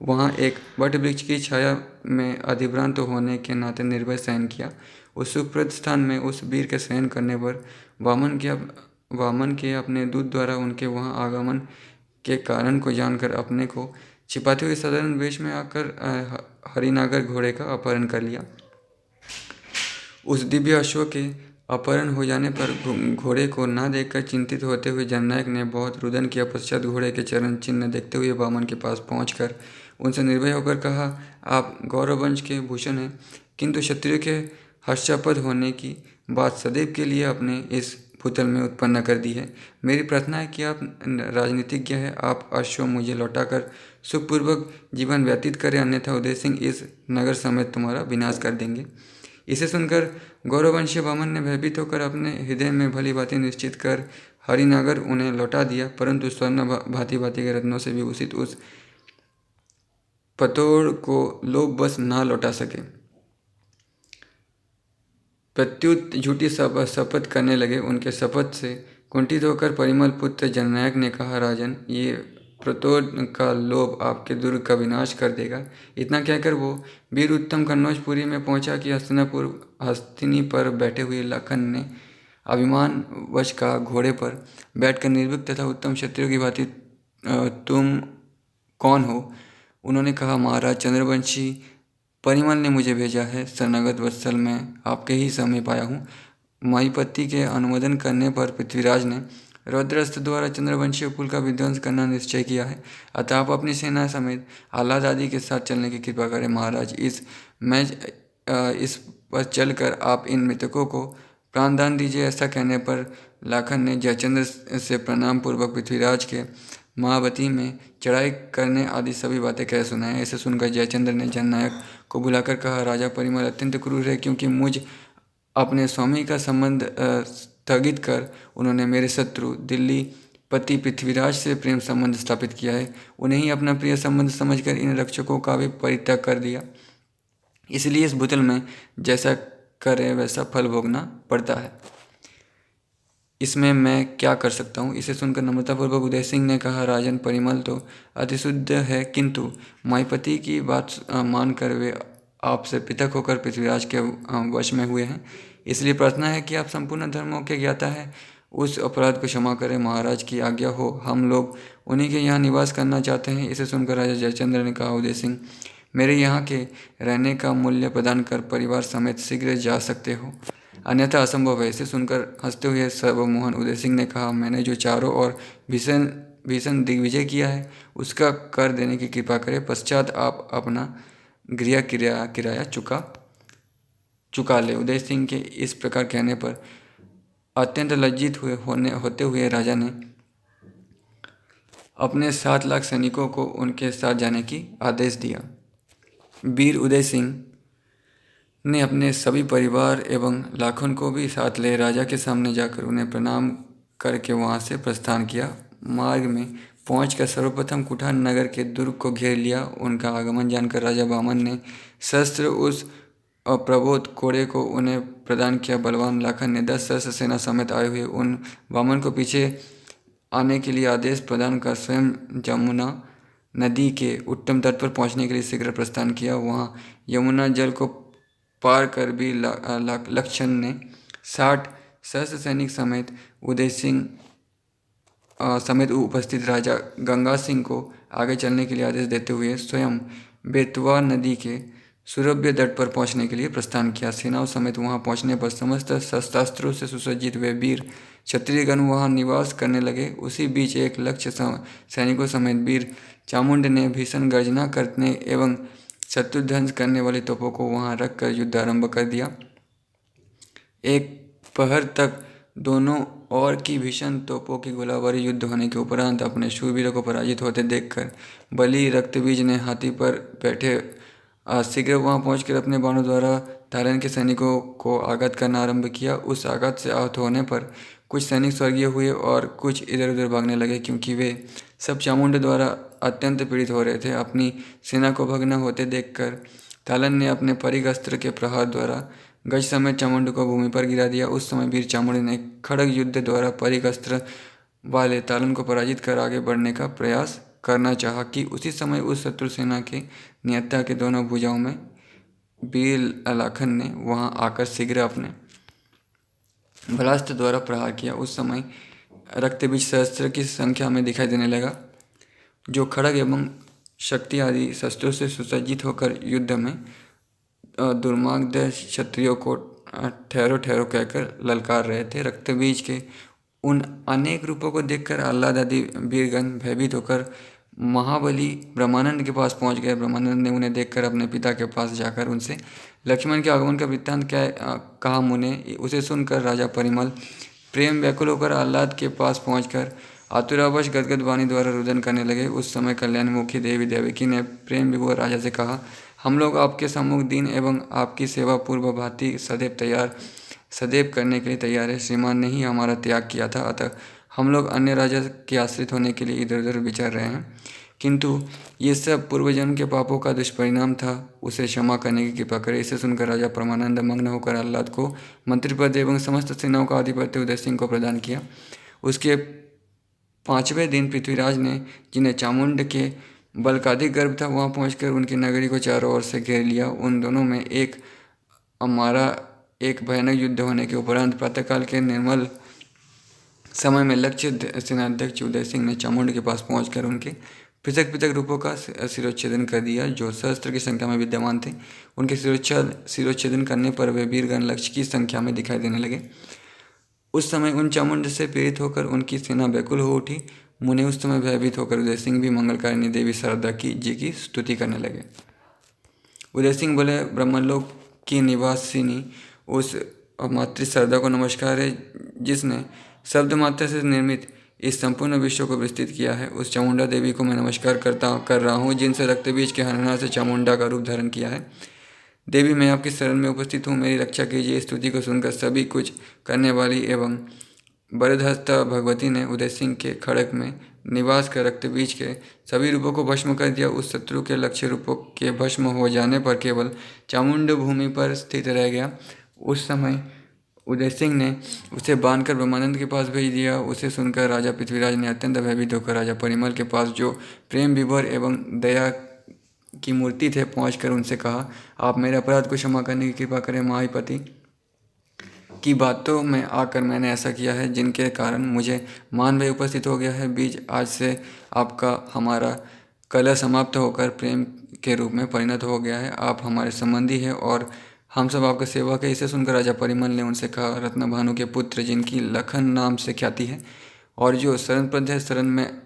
S1: वहां एक वट वृक्ष की छाया में अधिभ्रांत होने के नाते निर्भय शयन किया। उस सुखप्रद स्थान में उस वीर के शयन करने पर वामन के अपने दूत द्वारा उनके वहां आगमन के कारण को जानकर अपने को छिपाते हुए साधारण वेश में आकर हरिनागर घोड़े का अपहरण कर लिया। उस दिव्य अश्व के अपहरण हो जाने पर घोड़े को न देखकर चिंतित होते हुए जननायक ने बहुत रुदन किया। पश्चात घोड़े के चरण चिन्ह देखते हुए वामन के पास पहुंचकर उनसे निर्भय होकर कहा, आप गौरववंश के भूषण हैं, किंतु क्षत्रिय के हर्षास्पद होने की बात सदैव के लिए अपने इस भूतल में उत्पन्न कर दी है। मेरी प्रार्थना है कि आप राजनीतिज्ञ हैं, आप अश्व मुझे लौटाकर सुखपूर्वक जीवन व्यतीत करें, अन्यथा उदय सिंह इस नगर समेत तुम्हारा विनाश कर देंगे। इसे सुनकर गौरववंशी वामन ने भयभीत होकर अपने हृदय में भली बातें निश्चित कर हरिनागर उन्हें लौटा दिया, परंतु स्वर्ण भांति भांति के रत्नों से विभूषित उस पतोड़ को लोभ बस ना लौटा सके। प्रत्युत झूठी शपथ करने लगे। उनके शपथ से कुंठित होकर परिमल पुत्र जननायक ने कहा, राजन, ये प्रतोड़ का लोभ आपके दुर्ग का विनाश कर देगा। इतना कहकर वो वीर उत्तम कन्नौजपुरी में पहुंचा कि हस्तिनी पर बैठे हुए लखन ने अभिमान वश का घोड़े पर बैठकर निर्भीक तथा उत्तम क्षत्रियों की भांति, तुम कौन हो? उन्होंने कहा, महाराज, चंद्रवंशी परिमल ने मुझे भेजा है। शरणागत वत्सल मैं आपके ही समीप आया हूँ। माहीपति के अनुमोदन करने पर पृथ्वीराज ने रौद्रास्त्र द्वारा चंद्रवंशीय कुल का विध्वंस करना निश्चय किया है, अतः आप अपनी सेना समेत आह्लाद आदि के साथ चलने की कृपा करें। महाराज, इस पर चलकर आप इन मृतकों को प्राणदान दीजिए। ऐसा कहने पर लाखन ने जयचंद्र से प्रणाम पूर्वक पृथ्वीराज के महावती में चढ़ाई करने आदि सभी बातें कह सुनाया। इसे सुनकर जयचंद्र ने जननायक को बुलाकर कहा, राजा परिमल अत्यंत क्रूर है, क्योंकि मुझ अपने स्वामी का संबंध स्थगित कर उन्होंने मेरे शत्रु दिल्ली पति पृथ्वीराज से प्रेम संबंध स्थापित किया है। उन्हें ही अपना प्रिय संबंध समझकर इन रक्षकों का भी परित्याग कर दिया। इसलिए इस भूतल में जैसा करे वैसा फल भोगना पड़ता है। इसमें मैं क्या कर सकता हूँ? इसे सुनकर नम्रतापूर्वक उदय सिंह ने कहा, राजन, परिमल तो अतिशुद्ध है, किंतु माहीपति की बात मानकर वे आपसे पृथक होकर पृथ्वीराज के वश में हुए हैं। इसलिए प्रार्थना है कि आप संपूर्ण धर्मों के ज्ञाता हैं, उस अपराध को क्षमा करें। महाराज की आज्ञा हो, हम लोग उन्हीं के यहाँ निवास करना चाहते हैं। इसे सुनकर राजा जयचंद्र ने कहा, उदय सिंह, मेरे यहाँ के रहने का मूल्य प्रदान कर परिवार समेत शीघ्र जा सकते हो, अन्यथा असंभव है। इसे सुनकर हंसते हुए सर्वमोहन उदय सिंह ने कहा, मैंने जो चारों ओर भीषण दिग्विजय किया है, उसका कर देने की कृपा करें। पश्चात आप अपना किराया चुका ले। उदय सिंह के इस प्रकार कहने पर अत्यंत लज्जित होते हुए राजा ने अपने 7 लाख सैनिकों को उनके साथ जाने की आदेश दिया। वीर उदय सिंह ने अपने सभी परिवार एवं लाखों को भी साथ ले राजा के सामने जाकर उन्हें प्रणाम करके वहां से प्रस्थान किया। मार्ग में पहुंचकर सर्वप्रथम कुठार नगर के दुर्ग को घेर लिया। उनका आगमन जानकर राजा वामन ने शस्त्र उस प्रबोध कोड़े को उन्हें प्रदान किया। बलवान लाखन ने 10 सहस्त्र सेना समेत आए हुए उन वामन को पीछे आने के लिए आदेश प्रदान कर स्वयं यमुना नदी के उत्तम तट पर पहुंचने के लिए शीघ्र प्रस्थान किया। वहां यमुना जल को पार कर भी लक्षण ने 60 सहस्त्र सैनिक समेत उदय सिंह समेत उपस्थित राजा गंगा सिंह को आगे चलने के लिए आदेश देते हुए स्वयं बेतवा नदी के सुरभ्य तट पर पहुंचने के लिए प्रस्थान किया। सेनाओं समेत वहां पहुंचने पर समस्त शस्त्रास्त्रों से सुसज्जित वे वीर क्षत्रियगण वहां निवास करने लगे। उसी बीच एक लक्ष्य सैनिकों समेत वीर चामुंड ने भीषण गर्जना करने एवं शत्रु ध्वंस करने वाली तोपों को वहां रखकर युद्ध आरंभ कर दिया। एक पहर तक दोनों ओर की भीषण तोपों की गोलाबारी युद्ध होने के उपरांत अपने शूरवीरों को पराजित होते देखकर बलि रक्तबीज ने हाथी पर बैठे शीघ्र वहां पहुंचकर अपने बाणों द्वारा तालन के सैनिकों को आघात करना आरंभ किया। उस आघात से आहत होने पर कुछ सैनिक स्वर्गीय हुए और कुछ इधर उधर भागने लगे, क्योंकि वे सब चामुंड द्वारा अत्यंत पीड़ित हो रहे थे। अपनी सेना को भग्न होते देखकर तालन ने अपने परिघ अस्त्र के प्रहार द्वारा गज समेत चामुंड को भूमि पर गिरा दिया। उस समय वीर चामुंड ने खड़ग युद्ध द्वारा परिघ अस्त्र वाले तालन को पराजित कर आगे बढ़ने का प्रयास करना चाहा कि उसी समय उस शत्रु सेना के निहत्था के दोनों भुजाओं में वीर लाखन ने वहां आकर शीघ्र अपने बलास्त्र द्वारा प्रहार किया। उस समय रक्तबीज सहस्त्र की संख्या में दिखाई देने लगा, जो खड़ग एवं शक्ति आदि शस्त्रों से सुसज्जित होकर युद्ध में दुर्मार्ग क्षत्रियों को ठहरो ठहरो कहकर ललकार रहे थे। रक्तबीज के उन अनेक रूपों को देखकर आह्लाद आदि वीरगण भयभीत होकर महाबली ब्रह्मानंद के पास पहुंच गए। ब्रह्मानंद ने उन्हें देखकर अपने पिता के पास जाकर उनसे लक्ष्मण के आगमन का वृत्तांत कहा। मुने उसे सुनकर राजा परिमल प्रेम व्याकुल होकर आह्लाद के पास पहुंचकर आतुरावश गदगद वाणी द्वारा रुदन करने लगे। उस समय कल्याणमुखी देवी देवकी ने प्रेम विभोर राजा से कहा, हम लोग आपके सम्मुख दीन एवं आपकी सेवा पूर्व भांति सदैव करने के लिए तैयार है। श्रीमान ने ही हमारा त्याग किया था, अतः हम लोग अन्य राजा के आश्रित होने के लिए इधर उधर विचर रहे हैं, किंतु ये सब पूर्वजन्म के पापों का दुष्परिणाम था, उसे क्षमा करने की कृपा करें। इसे सुनकर राजा परमानंद मग्न होकर आह्लाद को मंत्रिपद एवं समस्त सेनाओं का आधिपत्य उदय सिंह को प्रदान किया। उसके 5वें दिन पृथ्वीराज ने, जिन्हें चामुंड के बल का अधिक गर्व था, वहां पहुंचकर उनकी नगरी को चारों ओर से घेर लिया। उन दोनों में एक भयानक युद्ध होने के उपरांत प्रातःकाल के निर्मल समय में लक्ष्य सेनाध्यक्ष उदय सिंह ने चामुंड के पास पहुंचकर उनके पृथक पृथक रूपों का शिरोच्छेदन कर दिया, जो सहस्त्र की संख्या में विद्यमान थे। उनके शिरोच्छेदन करने पर वे वीरगण लक्ष्य की संख्या में दिखाई देने लगे। उस समय उन चामुंड से पीड़ित होकर उनकी सेना व्याकुल हो उठी। मुने उस समय भयभीत होकर उदय सिंह भी मंगलकारिणी देवी शारदा जी की स्तुति करने लगे। उदय सिंह बोले, ब्रह्मलोक की निवासिनी उस मातृ शारदा को नमस्कार है, जिसने शब्द मात्र से निर्मित इस संपूर्ण विश्व को विस्तृत किया है। उस चामुंडा देवी को मैं नमस्कार कर रहा हूँ, जिनसे रक्तबीज के हनना से चामुंडा का रूप धारण किया है। देवी, मैं आपकी शरण में उपस्थित हूँ, मेरी रक्षा कीजिए। स्तुति को सुनकर सभी कुछ करने वाली एवं बरदहस्ता भगवती ने उदय सिंह के खड़ग में निवास कर रक्तबीज के सभी रूपों को भस्म कर दिया। उस शत्रु के लक्ष्य रूपों के भस्म हो जाने पर केवल चामुंड भूमि पर स्थित रह गया। उस समय उदय सिंह ने उसे बांधकर ब्रह्मानंद के पास भेज दिया। उसे सुनकर राजा पृथ्वीराज ने अत्यंत भयभीत होकर राजा परिमल के पास, जो प्रेम विभोर एवं दया की मूर्ति थे, पहुंचकर उनसे कहा, आप मेरे अपराध को क्षमा करने की कृपा करें। महापति की बातों में आकर मैंने ऐसा किया है, जिनके कारण मुझे मान भय उपस्थित हो गया है। बीज आज से आपका हमारा कलह समाप्त होकर प्रेम के रूप में परिणत हो गया है। आप हमारे संबंधी हैं और हम सब आपका सेवक है। इसे सुनकर राजा परिमल ने उनसे कहा, रत्नभानु के पुत्र, जिनकी लखन नाम से ख्याति है और जो शरणप्रद है, शरण में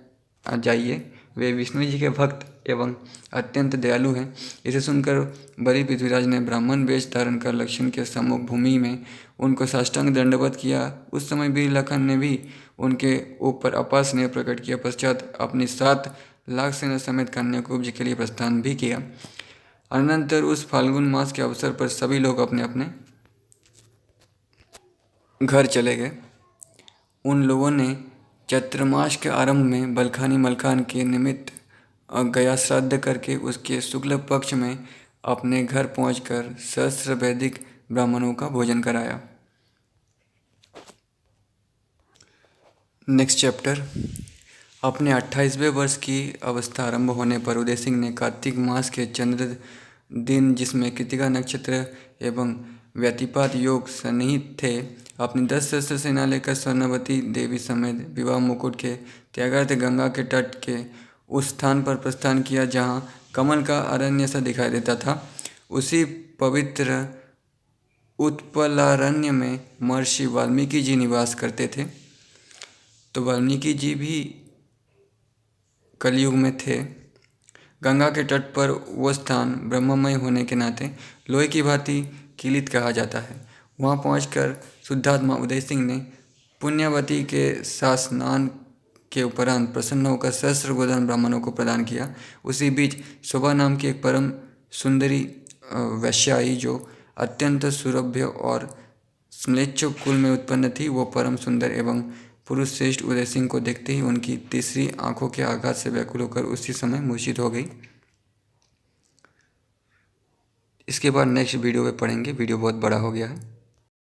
S1: जाइए। वे विष्णु जी के भक्त एवं अत्यंत दयालु हैं। इसे सुनकर बलि पृथ्वीराज ने ब्राह्मण वेश धारण कर लक्ष्मण के सम्मुख भूमि में उनको साष्टांग दंडवत किया। उस समय वीर लखन ने भी उनके ऊपर अपार स्नेह प्रकट किया। पश्चात अपनी 7 लाख सेना समेत कन्याकुब्ज के लिए प्रस्थान भी किया। अनंतर उस फाल्गुन मास के अवसर पर सभी लोग अपने अपने घर चले गए। उन लोगों ने चैत्र मास के आरंभ में बलखानी मलखान के निमित्त गया श्राद्ध करके उसके शुक्ल पक्ष में अपने घर पहुंचकर सहस्र वैदिक ब्राह्मणों का भोजन कराया। Next chapter. अपने 28वें वर्ष की अवस्था आरंभ होने पर उदय सिंह ने कार्तिक मास के चंद्र दिन, जिसमें कृतिका नक्षत्र एवं व्यतिपात योग सन्निहित थे, अपनी 10 सहस्त्र सेना लेकर स्वर्णवती देवी समेत विवाह मुकुट के त्यागार्थ गंगा के तट के उस स्थान पर प्रस्थान किया जहाँ कमल का अरण्य सा दिखाई देता था। उसी पवित्र उत्पलारण्य में महर्षि वाल्मीकि जी निवास करते थे। तो वाल्मीकि जी भी कलयुग में थे। गंगा के तट पर वो स्थान ब्रह्ममय होने के नाते लोहे की भांति किलित कहा जाता है। वहाँ पहुंचकर शुद्धात्मा उदय सिंह ने पुण्यवती के साथ स्नान के उपरांत प्रसन्न होकर सहस्र गोदान ब्राह्मणों को प्रदान किया। उसी बीच शोभा नाम की एक परम सुंदरी वैश्या आई, जो अत्यंत सुरभ्य और स्म्लेच्छ कुल में उत्पन्न थी। वो परम सुंदर एवं पुरुष श्रेष्ठ उदय सिंह को देखते ही उनकी तीसरी आंखों के आघात से व्याकुल होकर उसी समय मूर्छित हो गई। इसके बाद नेक्स्ट वीडियो में पढ़ेंगे। वीडियो बहुत बड़ा हो गया है।